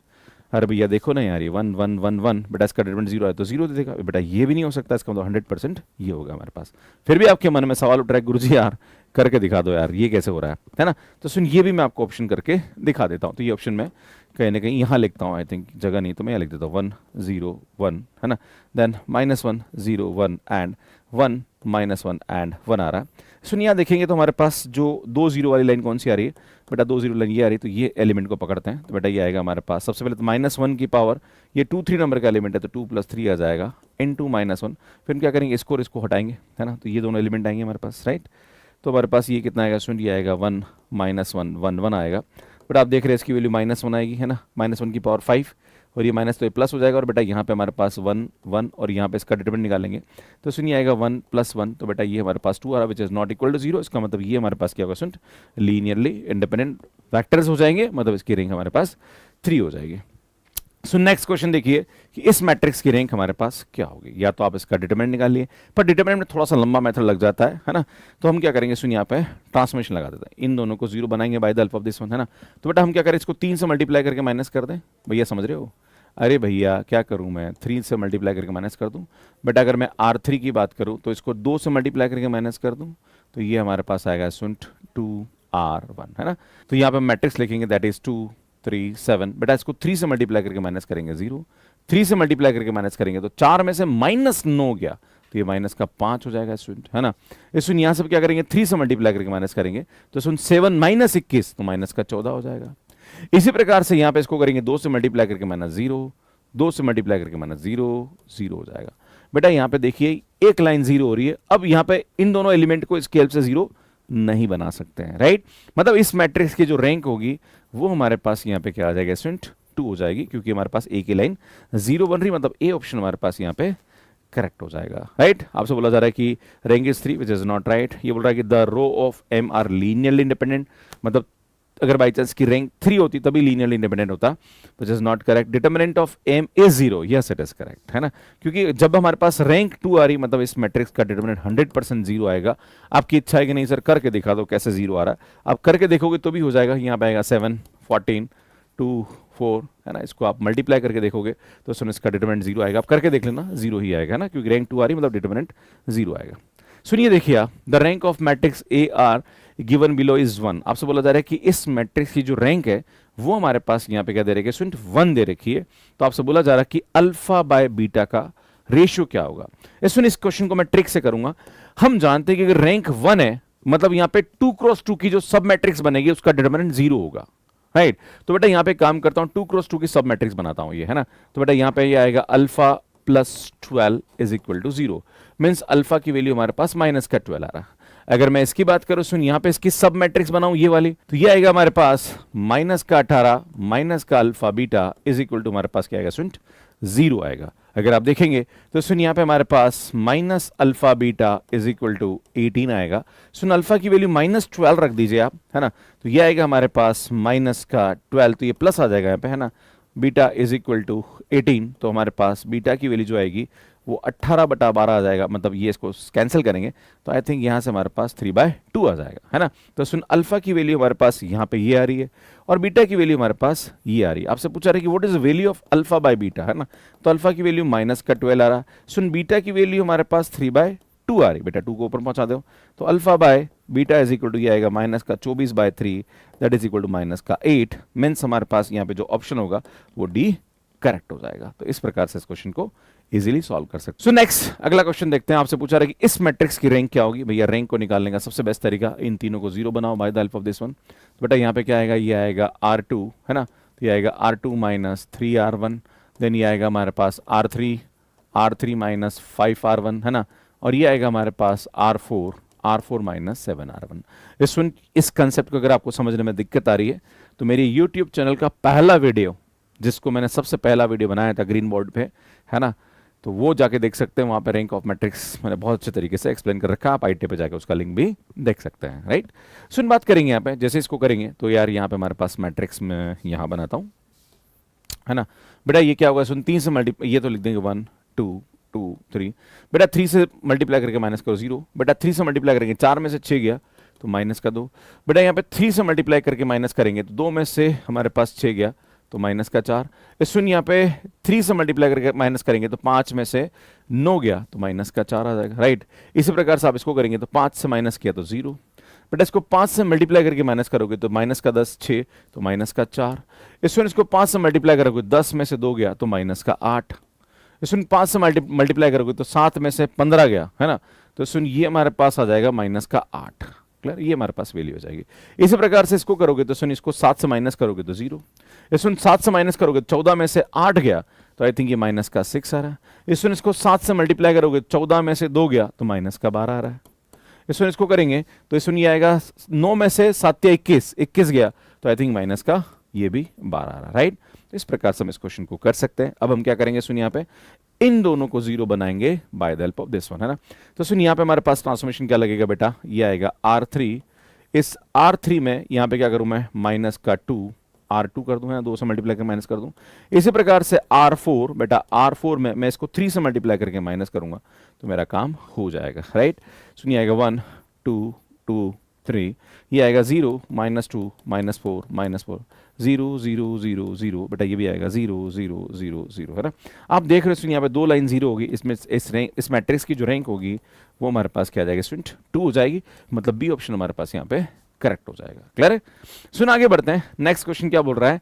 अरे भैया देखो ना यार, ये 1 1 1 1, बेटा इसका डिटरमिनेंट 0 है तो 0 दे देगा, बेटा ये भी नहीं हो सकता, इसका मतलब 100% ये होगा हमारे पास। फिर भी आपके मन में सवाल उठ रहा है, गुरुजी यार करके दिखा दो यार, ये कैसे हो रहा है ना। तो सुन ये भी मैं आपको ऑप्शन करके दिखा देता हूँ। तो ये ऑप्शन में कहीं ना कहीं यहाँ लिखता हूँ, आई थिंक जगह नहीं तो मैं यहाँ लिख देता हूँ 1 0 1, है ना, देन -1 0 1 एंड 1 -1 एंड 1 आ रहा है। सुन यहाँ देखेंगे तो हमारे पास जो 2 0 वाली लाइन कौन सी आ रही है, बेटा 2 0 लाइन ये आ रही है, तो ये एलिमेंट को पकड़ते हैं, तो बेटा ये आएगा हमारे पास सबसे पहले तो -1 की पावर, ये 2 3 नंबर का एलिमेंट है तो 2 + 3 आ जाएगा इंटू -1। फिर हम क्या करेंगे, इसको और इसको हटाएंगे, है ना, तो ये दोनों एलिमेंट आएंगे हमारे पास, राइट। तो हमारे पास ये कितना आएगा स्टूडेंट, ये आएगा 1 -1 1 1 आएगा। बट आप देख रहे हैं इसकी वैल्यू -1 आएगी, है ना, -1 की पावर 5, और ये माइनस तो ये प्लस हो जाएगा, और बेटा यहाँ पे हमारे पास 1 1 और यहाँ पे इसका डिटरमिनेंट निकालेंगे तो सुनिए आएगा 1 + 1, तो बेटा ये हमारे पास 2 आ रहा है which is not equal to 0। इसका मतलब ये हमारे पास क्या होगा स्टूडेंट, लीनियरली इंडिपेंडेंट वेक्टर्स हो जाएंगे, मतलब इसकी रैंक हमारे पास 3 हो जाएगी। सो नेक्स्ट क्वेश्चन देखिए कि इस मैट्रिक्स की रैंक हमारे पास क्या होगी। या तो आप इसका डिटरमिनेंट निकाल लिए, पर डिटरमिनेंट में थोड़ा सा लंबा मेथड लग जाता है ना, तो हम क्या करेंगे सुनिए यहाँ पे ट्रांसफॉर्मेशन लगा देते हैं, इन दोनों को 0 बनाएंगे by the help of this one, है ना। तो बेटा हम क्या करें, इसको 3 से मल्टीप्लाई करके माइनस कर दें, भैया समझ रहे हो। अरे भैया क्या करूं मैं, 3 से मल्टीप्लाई करके माइनस कर दूं। बेटा अगर मैं R3 की बात करूं तो इसको 2 से मल्टीप्लाई करके माइनस कर दूं, तो ये हमारे पास आएगा सुंट 2R1, है ना। तो यहाँ पे मैट्रिक्स लिखेंगे दैट इज 2 3 7। बेटा इसको 3 से मल्टीप्लाई करके माइनस करेंगे 0, 3 से मल्टीप्लाई करके माइनस करेंगे तो 4 में से -9 गया, तो ये माइनस का 5 हो जाएगा स्टूडेंट, है ना। इस सुन यहाँ से क्या करेंगे, 3 से मल्टीप्लाई करके माइनस करेंगे तो सुन 7 - 21, तो माइनस का 14 हो जाएगा। इसी प्रकार से यहाँ पे इसको करेंगे 2 से मल्टीप्लाई करके -0, 2 से मल्टीप्लाई करके -0 0 हो जाएगा। बेटा यहाँ पे देखिए एक लाइन 0 हो रही है, अब यहाँ पे इन दोनों एलिमेंट को इसके हेल्प से 0 नहीं बना सकते हैं, राइट। मतलब इस मैट्रिक्स की जो रैंक होगी वो हमारे पास यहाँ पे क्या आ जाएगा स्टूडेंट, 2 हो जाएगी, क्योंकि हमारे पास एक ही लाइन 0 बन रही, मतलब ए ऑप्शन हमारे पास यहाँ पे करेक्ट हो जाएगा, राइट। आपसे बोला जा रहा है कि rank is 3 which is not right. ये बोल रहा है कि the row of M are linearly independent, मतलब अगर बाई चांस की रैंक 3 होती तभी लीनियरली इंडिपेंडेंट होता, which is not correct. Determinant of M is 0, yes it is correct, है ना, क्योंकि जब हमारे पास रैंक 2 आ रही मतलब इस मैट्रिक्स का डिटरमिनेंट 100% 0 आएगा। आपकी इच्छा है कि नहीं सर करके दिखा दो कैसे 0 आ रहा है, आप करके देखोगे तो भी हो जाएगा। यहाँ पे आएगा 7 14 2 4, है ना, इसको आप मल्टीप्लाई करके देखोगे तो सुन इसका डिटरमिनेंट 0 आएगा। आप करके देख लेना 0 ही आएगा ना, क्योंकि रैंक 2 आ रही मतलब डिटरमिनेंट 0 आएगा। सुनिए देखिए, the rank of matrix A R given below is 1। आपसे बोला जा रहा है कि इस मैट्रिक्स की जो रैंक है वो हमारे पास यहाँ पे क्या दे रखी है स्टूडेंट, 1 दे रखी है। तो आपसे बोला जा रहा है कि अल्फा बाय बीटा का रेशियो क्या होगा। इस क्वेश्चन को मैं ट्रिक से करूंगा। हम जानते हैं कि अगर रैंक 1 है मतलब यहाँ पे 2 × 2 की जो सब मैट्रिक्स बनेगी उसका डिटरमिनेंट 0 होगा, राइट। तो बेटा यहाँ पे काम करता हूं, 2 × 2 की सब मैट्रिक्स बनाता हूं ये, है ना। तो बेटा यहाँ पे ये आएगा alpha + 12 is equal to 0, means alpha की वैल्यू हमारे पास -12 आ रहा है। अगर मैं इसकी बात करूं सुन यहाँ पे इसकी सब मैट्रिक्स बनाऊं ये वाली, तो ये आएगा हमारे पास -18 - alpha beta is equal to हमारे पास क्या आएगा स्टूडेंट 0 आएगा। अगर आप देखेंगे तो सुन यहाँ पे हमारे पास -alpha beta is equal to 18 आएगा। सुन अल्फा की वैल्यू -12 रख दीजिए आप, है ना, तो ये आएगा हमारे पास -12, तो ये प्लस आ जाएगा यहाँ पे, है ना। बीटा इज इक्वल टू 18, तो हमारे पास बीटा की वैल्यू जो आएगी वो 18/12 आ जाएगा, मतलब ये इसको कैंसिल करेंगे तो आई थिंक यहाँ से हमारे पास 3/2 आ जाएगा, है ना। तो सुन अल्फा की वैल्यू हमारे पास यहाँ पे ये आ रही है और बीटा की वैल्यू हमारे पास ये आ रही है। आपसे पूछा रहा है कि what is the value of alpha by beta, है ना, तो अल्फा की वैल्यू -12 आ रहा है। सुन बीटा की वैल्यू हमारे पास 3/2 आ रही है, बेटा 2 को ऊपर पहुंचा दो, तो alpha by beta is equal to ये आएगा -24/3 that is equal to -8, means हमारे पास यहाँ पे जो ऑप्शन होगा वो डी करेक्ट हो जाएगा। तो इस प्रकार से इस क्वेश्चन को इजीली सॉल्व कर सकते हैं। सो नेक्स्ट अगला क्वेश्चन देखते हैं। आपसे पूछा रहा है कि इस मैट्रिक्स की रैंक क्या होगी। भैया रैंक को निकालने का सबसे बेस्ट तरीका, इन तीनों को जीरो बनाओ by the help of this one. तो बेटा यहाँ पे क्या आएगा, ये आएगा R2 है ना, तो ये आएगा R2 माइनस 3R1, देन ये आएगा हमारे पास R3 माइनस 5R1 है ना, और ये आएगा हमारे पास R4 माइनस 7R1। इस कंसेप्ट को अगर आपको समझने में दिक्कत आ रही है तो मेरी यूट्यूब चैनल का पहला वीडियो, जिसको मैंने सबसे पहला वीडियो बनाया था ग्रीन बोर्ड पे है ना, तो वो जाके देख सकते हैं। वहाँ पे रैंक ऑफ मैट्रिक्स मैंने बहुत अच्छे तरीके से एक्सप्लेन कर रखा है, आप आईटी पे जाके उसका लिंक भी देख सकते हैं, राइट। सुन बात करेंगे यहाँ पे, जैसे इसको करेंगे तो यार यहाँ पे हमारे पास मैट्रिक्स में यहाँ बनाता हूँ है ना। बेटा ये क्या होगा, सुन 3 से ये तो लिख देंगे 1 2 2 3। बेटा 3 से मल्टीप्लाई करके माइनस करो 0। बेटा 3 से मल्टीप्लाई करेंगे 4 में से 6 गया तो माइनस का 2। बेटा यहाँ पे 3 से मल्टीप्लाई करके माइनस करेंगे तो 2 में से हमारे पास 6 गया तो माइनस का 4। सुन यहाँ पे 3 से मल्टीप्लाई करके माइनस करेंगे तो 5 में से 9 गया तो माइनस का 4 आ जाएगा, राइट। इसी प्रकार से आप इसको करेंगे तो 5 से माइनस किया तो 0। बेटा इसको 5 से मल्टीप्लाई करके माइनस करोगे तो माइनस का 10 6 तो माइनस का 4। इसको 5 से मल्टीप्लाई करोगे 10 में से 2 गया तो माइनस का 8। सुन 5 से मल्टीप्लाई करोगे तो 7 में से 15 गया है ना, तो सुन ये हमारे पास आ जाएगा माइनस का 8। क्लियर, ये हमारे पास वैल्यू हो जाएगी। इसी प्रकार से इसको करोगे तो सुन इसको 7 से माइनस करोगे तो 0। सुन 7 से माइनस करोगे 14 में से 8 गया तो आई थिंक ये माइनस का 6 आ रहा है। सुन इसको 7 से मल्टीप्लाई करोगे 14 में से 2 गया तो माइनस का 12 आ रहा है। इसको करेंगे तो सुन ये आएगा 9 में से 7 या 21 गया तो आई थिंक माइनस का ये भी 12 आ रहा है, राइट। तो इस प्रकार से हम इस क्वेश्चन को कर सकते हैं। अब हम क्या करेंगे, सुन यहाँ पे इन दोनों को 0 बनाएंगे by the help of this one है ना। तो सुन यहाँ पे हमारे पास ट्रांसफॉर्मेशन क्या लगेगा बेटा, ये आएगा R3। इस R3 में यहाँ पे क्या करूं मैं, माइनस का 2 R2 कर दूं, 2 से मल्टीप्लाई करके माइनस कर दूं। इसी प्रकार से R4, बेटा R4 में मैं इसको 3 से मल्टीप्लाई करके माइनस करूंगा तो मेरा काम हो जाएगा, राइट। सुनिए आएगा 1 2 2 3, ये आएगा 0 माइनस 2 माइनस 4 माइनस 4 0 0 0 0। बेटा ये भी आएगा 0 0 0 0 है ना। आप देख रहे हो सुनिए यहाँ पे 2 लाइन 0 होगी, इसमें इस मैट्रिक्स की जो रैंक होगी वो हमारे पास क्या आ जाएगी स्टूडेंट, 2 हो जाएगी। मतलब बी ऑप्शन हमारे पास यहाँ पे करेक्ट हो जाएगा। क्लियर है। सुन आगे बढ़ते हैं। नेक्स्ट क्वेश्चन क्या बोल रहा है,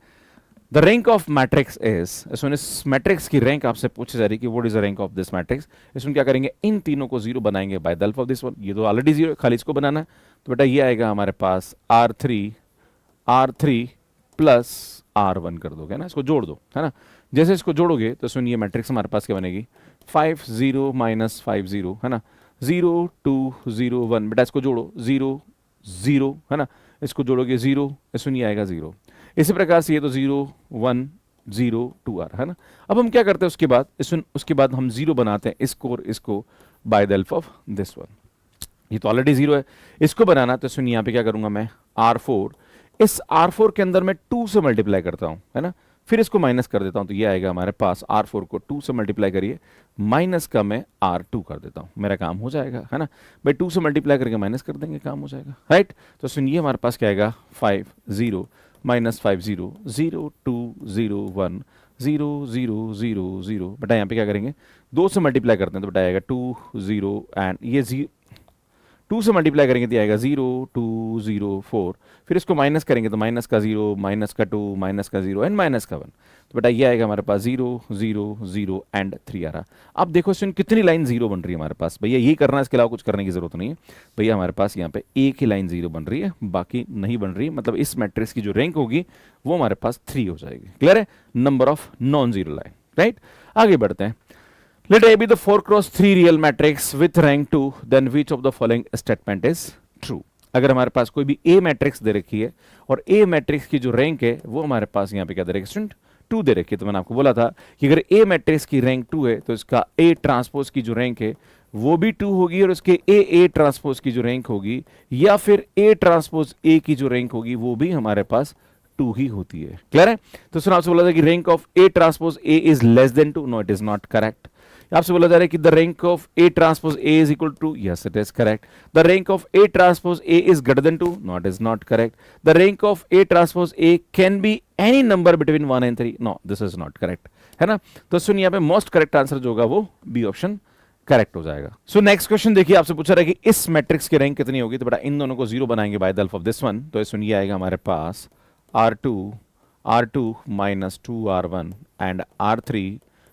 the rank of matrix is. इस मैट्रिक्स की रैंक आपसे पूछी जा रही है कि what is the rank of this matrix. इसमें क्या करेंगे, इन तीनों को 0 बनाएंगे by the help of this one. ये तो ऑलरेडी 0 है, खाली इसको बनाना है। तो बेटा ये आएगा हमारे पास R3 प्लस R1 कर दोगे ना, इसको जोड़ दो है ना। जैसे इसको जोड़ोगे तो सुनिए मैट्रिक्स हमारे पास क्या बनेगी, 5 0 माइनस 5 0 है ना, 0 2 0 1। बेटा इसको जोड़ो 0 0 है ना, इसको जोड़ोगे 0, सुनिए आएगा 0। इसी प्रकार से ये तो 0 1 0 2 आ रहा है ना। अब हम क्या करते हैं उसके बाद हम 0 बनाते हैं इसको और इसको by the help of this one. ये तो ऑलरेडी 0 है, इसको बनाना तो सुनिए यहाँ पे क्या करूंगा मैं, R4, इस R4 के अंदर मैं 2 से मल्टीप्लाई करता हूं है ना, फिर इसको माइनस कर देता हूं तो ये आएगा हमारे पास R4 को 2 से मल्टीप्लाई करिए, माइनस का मैं R2 कर देता हूं, मेरा काम हो जाएगा है ना। भाई 2 से मल्टीप्लाई करके माइनस कर देंगे, काम हो जाएगा, राइट। तो सुनिए हमारे पास क्या आएगा, 5 0 माइनस 5 0 0 2 0 1 0 0 0 0। बेटा यहाँ पे क्या करेंगे, 2 से मल्टीप्लाई करते हैं तो बेटा आएगा 2 0 एंड ये 2 से मल्टीप्लाई करेंगे तो आएगा 0 2 0 4। फिर इसको माइनस करेंगे तो माइनस का 0 माइनस का 2 माइनस का 0 एंड माइनस का 1। तो बेटा ये आएगा हमारे पास 0 0 0 एंड 3 आ रहा। अब देखो इसमें कितनी लाइन 0 बन रही है हमारे पास, भैया यही करना है, इसके अलावा कुछ करने की जरूरत नहीं है। भैया हमारे पास यहाँ पे एक ही लाइन 0 बन रही है, बाकी नहीं बन रही है। मतलब इस मैट्रिक्स की जो रैंक होगी वो हमारे पास 3 हो जाएगी। क्लियर है, number of non zero line, right. आगे बढ़ते हैं। Let A be the 4x3 real matrix with rank 2, then which of the following statement is true? अगर हमारे पास कोई भी A मैट्रिक्स दे रखी है और A मैट्रिक्स की जो रैंक है वो हमारे पास यहाँ पे क्या दे रखी है स्टूडेंट, 2 दे रखी है। तो मैंने आपको बोला था कि अगर A मैट्रिक्स की रैंक 2 है तो इसका A ट्रांसपोज की जो रैंक है वो भी 2 होगी, और उसके A ट्रांसपोज की जो रैंक होगी या फिर A ट्रांसपोज A की जो रैंक होगी वो भी हमारे पास 2 ही होती है। क्लियर है। तो सुना आपसे बोला था कि rank of A transpose A is less than 2, no it is not correct. आपसे बोला जा रहा है कि the rank of A transpose A is equal to, yes it is correct. The rank of A transpose A is greater than 2, not is not correct. The rank of A transpose A can be any number between 1 and 3, no this is not correct है ना। तो सुन यहाँ पे most correct answer जो होगा वो B option correct हो जाएगा। सो नेक्स्ट क्वेश्चन देखिए, आपसे पूछा रहा है कि इस मैट्रिक्स की रैंक कितनी होगी। तो बेटा इन दोनों को 0 बनाएंगे by the help of this one. तो सुनिए आएगा हमारे पास R2 R2 minus 2R1 and R3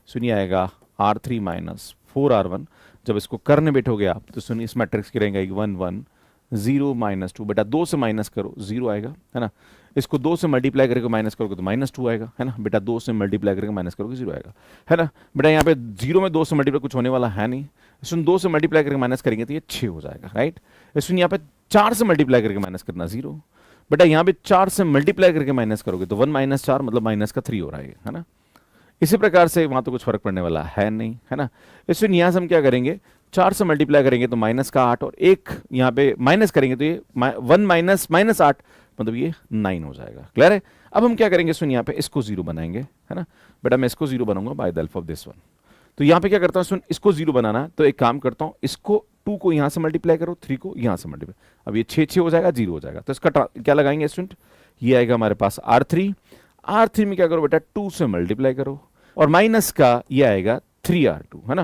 सुनिए आएगा R3 माइनस 4R1। जब इसको करने बैठोगे आप तो सुनिए इस मैट्रिक्स की रहेंगे 1 1 0 माइनस 2। बेटा 2 से माइनस करो 0 आएगा, है ना। इसको 2 से मल्टीप्लाई करके माइनस करोगे तो माइनस 2 आएगा, है ना। बेटा 2 से मल्टीप्लाई करके माइनस करोगे 0 आएगा, है ना। बेटा यहाँ पे 0 में 2 से मल्टीप्लाई कुछ होने वाला है नहीं। इसमें 2 से मल्टीप्लाई करके माइनस करेंगे तो ये 6 हो जाएगा, राइट। इसमें यहाँ पे 4 से मल्टीप्लाई करके माइनस करना 0। बेटा यहाँ पे 4 से मल्टीप्लाई करके माइनस करोगे तो 1 माइनस 4 मतलब माइनस का 3 हो रहा है ना। इसी प्रकार से वहां तो कुछ फर्क पड़ने वाला है नहीं, है ना। इसमें यहाँ से हम क्या करेंगे, 4 से मल्टीप्लाई करेंगे तो माइनस का 8 और एक यहाँ पे माइनस करेंगे तो ये 1 माइनस माइनस 8 मतलब ये 9 हो जाएगा। क्लियर है। अब हम क्या करेंगे, सुन यहाँ पे इसको 0 बनाएंगे, है ना। बेटा मैं इसको 0 बनाऊंगा by the help of this one. तो यहाँ पे क्या करता हूँ, सुन इसको 0 बनाना तो एक काम करता हूँ, इसको 2 को यहाँ से मल्टीप्लाई करो, 3 को यहाँ से मल्टीप्लाई, अब ये 6 हो जाएगा, 0 हो जाएगा। तो इसका क्या लगाएंगे स्टूडेंट, ये आएगा हमारे पास R3। R3 में क्या करो बेटा 2 से मल्टीप्लाई करो और माइनस का ये आएगा 3R2, है ना।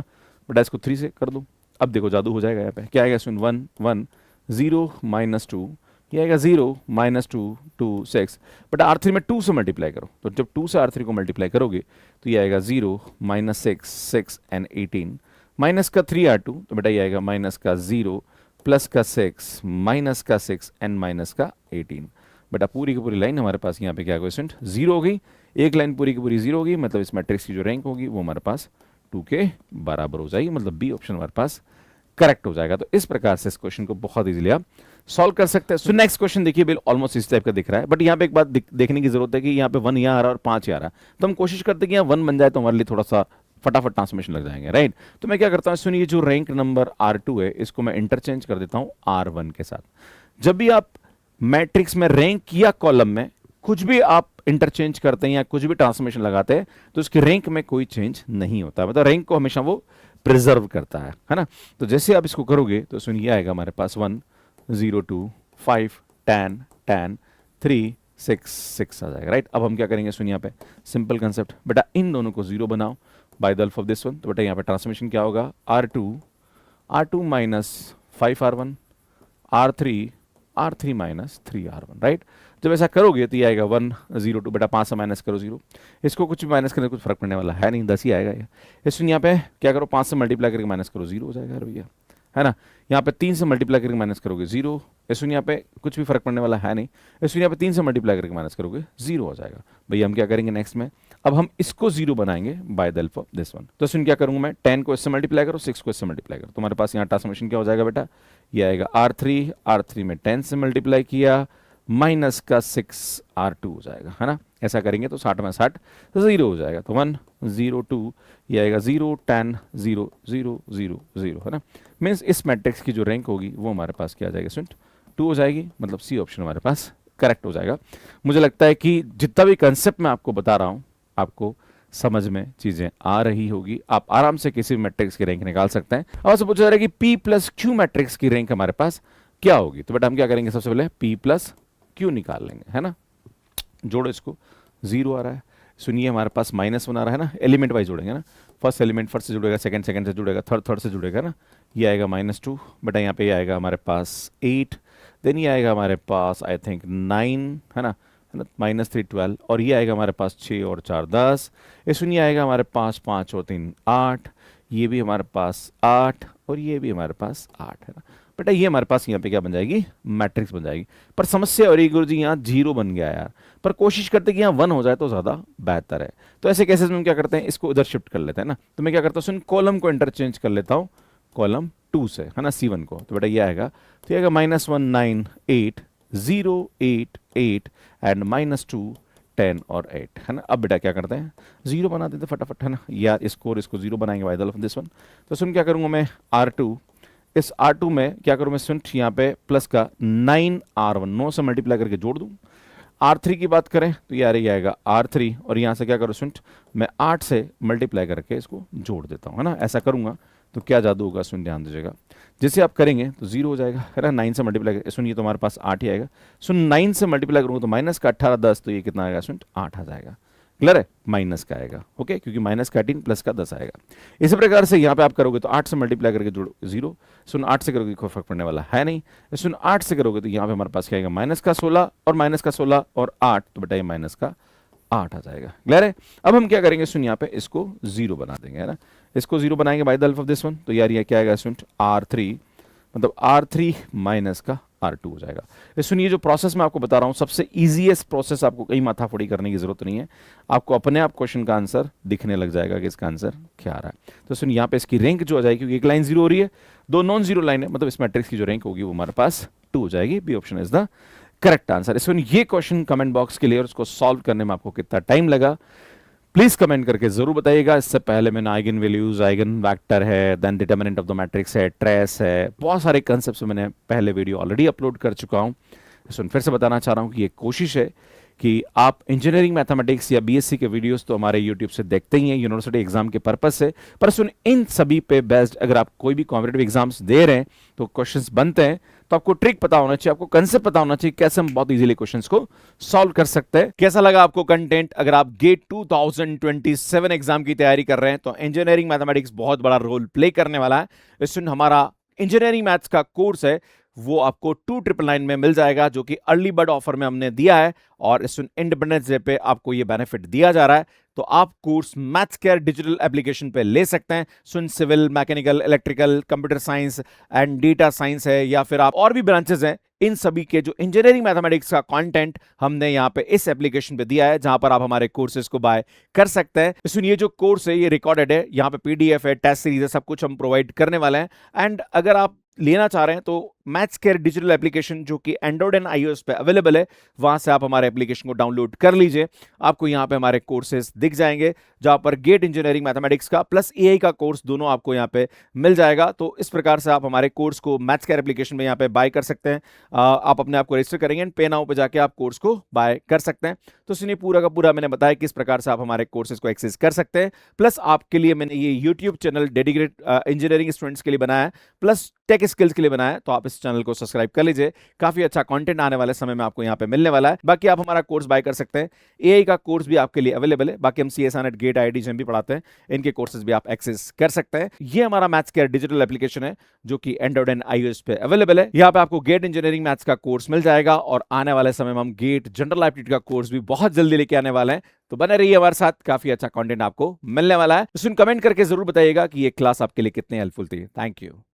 बेटा इसको 3 से कर दो, अब देखो जादू हो जाएगा। यहाँ पे क्या आएगा सुन 1 1 0 माइनस 2, ये आएगा 0 माइनस 2 2 6। बेटा R3 में 2 से मल्टीप्लाई करो, तो जब 2 से R3 को मल्टीप्लाई करोगे तो ये आएगा 0 माइनस 6 6 एंड 18 माइनस का 3R2, तो बेटा ये आएगा माइनस का 0 प्लस का 6 माइनस का 6 एंड माइनस का 18। बेटा पूरी की पूरी लाइन हमारे पास यहाँ पे क्या क्वेश्चन 0 हो गई, एक लाइन पूरी की पूरी 0 होगी, मतलब इस मैट्रिक्स की जो रैंक होगी वो हमारे पास 2 के बराबर हो जाएगी, मतलब बी ऑप्शन हमारे पास करेक्ट हो जाएगा। तो इस प्रकार से इस क्वेश्चन को बहुत इजीली आप सॉल्व कर सकते हैं। सो नेक्स्ट क्वेश्चन देखिए, बिल ऑलमोस्ट इस टाइप का दिख रहा है, बट यहाँ पे एक बात देखने की जरूरत है कि यहाँ पे 1 यहाँ आ रहा है और 5 यहाँ आ रहा है, तो हम कोशिश करते हैं कि यहाँ 1 बन जाए तो हमारे लिए थोड़ा सा फटाफट ट्रांसफॉर्मेशन लग जाएंगे, राइट। तो मैं क्या करता हूँ, सुनिए जो रैंक नंबर R2 है इसको मैं इंटरचेंज कर देता हूँ R1 के साथ। जब भी आप मैट्रिक्स में रैंक या कॉलम में कुछ भी आप इंटरचेंज करते हैं या कुछ भी ट्रांसफॉर्मेशन लगाते हैं तो उसकी रैंक में कोई चेंज नहीं होता, मतलब रैंक को हमेशा वो प्रिजर्व करता है ना। तो जैसे आप इसको करोगे तो सुनिए आएगा हमारे पास 1 0 2 5 10 10 3 6 6 आ जाएगा, राइट। अब हम क्या करेंगे, सुनिए यहाँ पे सिंपल कंसेप्ट, बेटा इन दोनों को 0 बनाओ by the help of this one. तो बेटा यहाँ पे ट्रांसफॉर्मेशन क्या होगा, R2 minus 5R1 R3 minus 3R1, right. जब ऐसा करोगे तो ये आएगा 1 0 2, बेटा 5 से माइनस करो 0, इसको कुछ भी माइनस करने कुछ फर्क पड़ने वाला है नहीं, 10 ही आएगा ये। इसमें यहाँ पे क्या करो 5 से मल्टीप्लाई करके माइनस करो 0 हो जाएगा भैया, है ना। यहाँ पे 3 से मल्टीप्लाई करके माइनस करोगे 0, इसमें यहाँ पे कुछ भी फर्क पड़ने वाला है नहीं, इसमें यहाँ पे 3 से मल्टीप्लाई करके माइनस करोगे 0 हो जाएगा। भैया हम क्या करेंगे नेक्स्ट में, अब हम इसको 0 बनाएंगे by the help of this one. तो इसमें क्या करूँगा मैं, 10 को इससे मल्टीप्लाई करो, 6 को इससे मल्टीप्लाई करो, तुम्हारे पास यहाँ ट्रांसफॉर्मेशन क्या हो जाएगा बेटा, ये आएगा R3 में 10 से मल्टीप्लाई किया माइनस का 6R2 हो जाएगा, है ना। ऐसा करेंगे तो 60 में 60 तो 0 हो जाएगा, तो 1 0 2 ये आएगा 0 10 0 0 0 0, है ना। मीन्स इस मैट्रिक्स की जो रैंक होगी वो हमारे पास क्या आ जाएगा स्टूडेंट, 2 हो जाएगी, मतलब सी ऑप्शन हमारे पास करेक्ट हो जाएगा। मुझे लगता है कि जितना भी कंसेप्ट मैं आपको बता रहा हूँ आपको समझ में चीजें आ रही होगी, आप आराम से किसी भी मैट्रिक्स की रैंक निकाल सकते हैं। अब आपसे पूछा जा रहा है कि P प्लस Q मैट्रिक्स की रैंक हमारे पास क्या होगी, तो बेटा हम क्या करेंगे, सबसे पहले P प्लस Q निकाल लेंगे, है ना। जोड़ो, इसको 0 आ रहा है, सुनिए हमारे पास -1 आ रहा है ना, एलिमेंट वाइज जोड़ेंगे ना, फर्स्ट एलिमेंट फर्स्ट से जुड़ेगा, सेकंड से जुड़ेगा, थर्ड से जुड़ेगा ना। ये आएगा -2, बेटा यहाँ पे ये आएगा हमारे पास 8, देन ये आएगा हमारे पास आई थिंक 9, है ना, -3 12, और ये आएगा हमारे पास 6 और 4 10, ये सुनिए आएगा हमारे पास 5 और 3 8, ये भी हमारे पास 8 और ये भी हमारे पास 8, है ना। बेटा ये हमारे पास यहाँ पे क्या बन जाएगी, मैट्रिक्स बन जाएगी। पर समस्या हो रही गुरु जी यहाँ 0 बन गया यार, पर कोशिश करते कि यहाँ 1 हो जाए तो ज़्यादा बेहतर है। तो ऐसे केसेस में हम क्या करते हैं, इसको उधर शिफ्ट कर लेते हैं ना। तो मैं क्या करता हूँ, सुन कॉलम को इंटरचेंज कर लेता हूँ कॉलम 2 से, है ना, C1 को। तो बेटा ये आएगा, तो ये आएगा -1 9 8 0 8 8 एंड -2 10 और 8, है ना। अब बेटा क्या करते हैं, 0 बना देते फटाफट, है ना, या इसको 0 बनाएंगे by the help of this one. तो सुन क्या करूँगा मैं, R2, इस R2 में क्या करूँ मैं सुन, यहाँ पे प्लस का 9R1 9 से मल्टीप्लाई करके जोड़ दूँ। R3 की बात करें तो यार ये आएगा R3, और यहाँ से क्या करूँ सुन, मैं 8 से मल्टीप्लाई करके इसको जोड़ देता हूँ, है ना। ऐसा करूँगा तो क्या जादू होगा, सुन ध्यान दीजिएगा। जैसे आप करेंगे तो 0 हो जाएगा, है ना, 9 से मल्टीप्लाई, सुनिए तो हमारे पास 8 ही आएगा। सुन 9 से मल्टीप्लाई करूँगा तो माइनस का 18 10, तो ये कितना आएगा सुन, 8 आ जाएगा। क्लियर है, माइनस का आएगा, ओके, क्योंकि माइनस का 18 प्लस का 10 आएगा। इसी प्रकार से यहाँ पे आप करोगे तो 8 से मल्टीप्लाई करके जोड़ो 0, सुन 8 से करोगे कोई फर्क पड़ने वाला है नहीं, सुन 8 से करोगे तो यहाँ पे हमारे पास क्या आएगा, -16 और -16 और 8, तो बेटा ये -8 8 आ जाएगा। क्लियर है? अब हम क्या करेंगे सुन, यहाँ पे इसको 0 बना देंगे, है ना। इसको 0 बनाएंगे by the help of this one, तो यार ये क्या आएगा स्टूडेंट, R3 मतलब R3 माइनस का R2 हो जाएगा। ये सुनिए, जो प्रोसेस मैं आपको बता रहा हूँ सबसे इजीएस्ट प्रोसेस, आपको कहीं माथाफोड़ी करने की जरूरत नहीं है, आपको अपने आप क्वेश्चन का आंसर दिखने लग जाएगा कि इसका आंसर क्या आ रहा है। तो सुनिए, यहाँ पे इसकी रैंक जो हो जाएगी, क्योंकि एक लाइन 0 हो रही है, 2 नॉन जीरो लाइन है, मतलब इस मैट्रिक्स की जो रैंक होगी वो हमारे पास 2 हो जाएगी। B option is the correct answer. इसमें ये क्वेश्चन कमेंट बॉक्स के लिए और उसको सॉल्व करने में आपको कितना टाइम लगा प्लीज कमेंट करके जरूर बताइएगा। इससे पहले मैंने आइगन वैल्यूज, आइगन वेक्टर है, then determinant of the matrix है, ट्रेस है, बहुत सारे कंसेप्ट्स मैंने पहले वीडियो ऑलरेडी अपलोड कर चुका हूं। सुन, फिर से बताना चाह रहा हूं कि ये कोशिश है कि आप इंजीनियरिंग मैथमेटिक्स या बीएससी के वीडियोस तो हमारे यूट्यूब से देखते ही हैं यूनिवर्सिटी एग्जाम के पर्पस से, पर सुन इन सभी पे बेस्ड अगर आप कोई भी कॉम्पिटेटिव एग्जाम्स दे रहे हैं तो क्वेश्चंस बनते हैं, तो आपको ट्रिक पता होना चाहिए, आपको कंसेप्ट पता होना चाहिए कैसे हम बहुत इजीली क्वेश्चंस को सॉल्व कर सकते हैं। कैसा लगा आपको कंटेंट? अगर आप गेट 2027 एग्जाम की तैयारी कर रहे हैं तो इंजीनियरिंग मैथमेटिक्स बहुत बड़ा रोल प्ले करने वाला है। इसमें हमारा इंजीनियरिंग मैथ्स का कोर्स है वो आपको 2999 में मिल जाएगा, जो कि अर्ली बर्ड ऑफर में हमने दिया है, और इस इंडिपेंडेंस डे पे आपको ये बेनिफिट दिया जा रहा है। तो आप course maths care digital application पे ले सकते हैं। सुन, civil, mechanical, electrical, computer science and data science है, या फिर आप और भी ब्रांचेस हैं, इन सभी के जो इंजीनियरिंग मैथमेटिक्स का कंटेंट हमने यहाँ पे इस एप्लीकेशन पे दिया है, जहां पर आप हमारे कोर्सेज को बाय कर सकते हैं। सुनिए, ये जो कोर्स है ये रिकॉर्डेड है, यहाँ पे पीडीएफ है, टेस्ट सीरीज है, सब कुछ हम प्रोवाइड करने वाले हैं। एंड अगर आप लेना चाह रहे हैं तो मैथ्स केयर डिजिटल एप्लीकेशन जो कि एंड्रॉइड एंड आईओएस पे अवेलेबल है, वहां से आप हमारे एप्लीकेशन को डाउनलोड कर लीजिए। आपको यहाँ पे हमारे कोर्सेज दिख जाएंगे, जहां पर गेट इंजीनियरिंग मैथमेटिक्स का प्लस एआई का कोर्स दोनों आपको यहाँ पे मिल जाएगा। तो इस प्रकार से आप हमारे कोर्स को मैथ्स केयर एप्लीकेशन में यहाँ पे बाय कर सकते हैं। आप अपने आप को रजिस्टर करेंगे एंड पे नाउ पे जाके आप कोर्स को बाय कर सकते हैं। तो सुनिए, पूरा का पूरा मैंने बताया किस प्रकार से आप हमारे कोर्सेज को एक्सेस कर सकते हैं। प्लस आपके लिए मैंने ये YouTube channel dedicated engineering students के लिए बनाया है, प्लस टेक स्किल्स के लिए बनाया है, तो आप इस चैनल को सब्सक्राइब कर लीजिए। काफी अच्छा कंटेंट आने वाले समय में आपको यहाँ पे मिलने वाला है। बाकी आप हमारा कोर्स बाय कर सकते हैं। एआई का कोर्स भी आपके लिए अवेलेबल है। बाकी हम CSR NET, GATE, IIT JAM भी पढ़ाते हैं, इनके कोर्सेज भी आप एक्सेस कर सकते हैं। ये हमारा मैथ्स केयर डिजिटल एप्लीकेशन है जो कि एंड्रॉइड एंड आईओएस पे अवेलेबल है। यहाँ पे आपको गेट इंजीनियरिंग मैथ्स का कोर्स मिल जाएगा, और आने वाले समय में हम गेट जनरल एप्टीट्यूड का कोर्स भी बहुत जल्दी लेके आने वाले हैं। तो बने रहिए हमारे साथ, काफी अच्छा कंटेंट आपको मिलने वाला है। सुन, कमेंट करके जरूर बताइएगा कि ये क्लास आपके लिए कितनी हेल्पफुल थी। Thank you.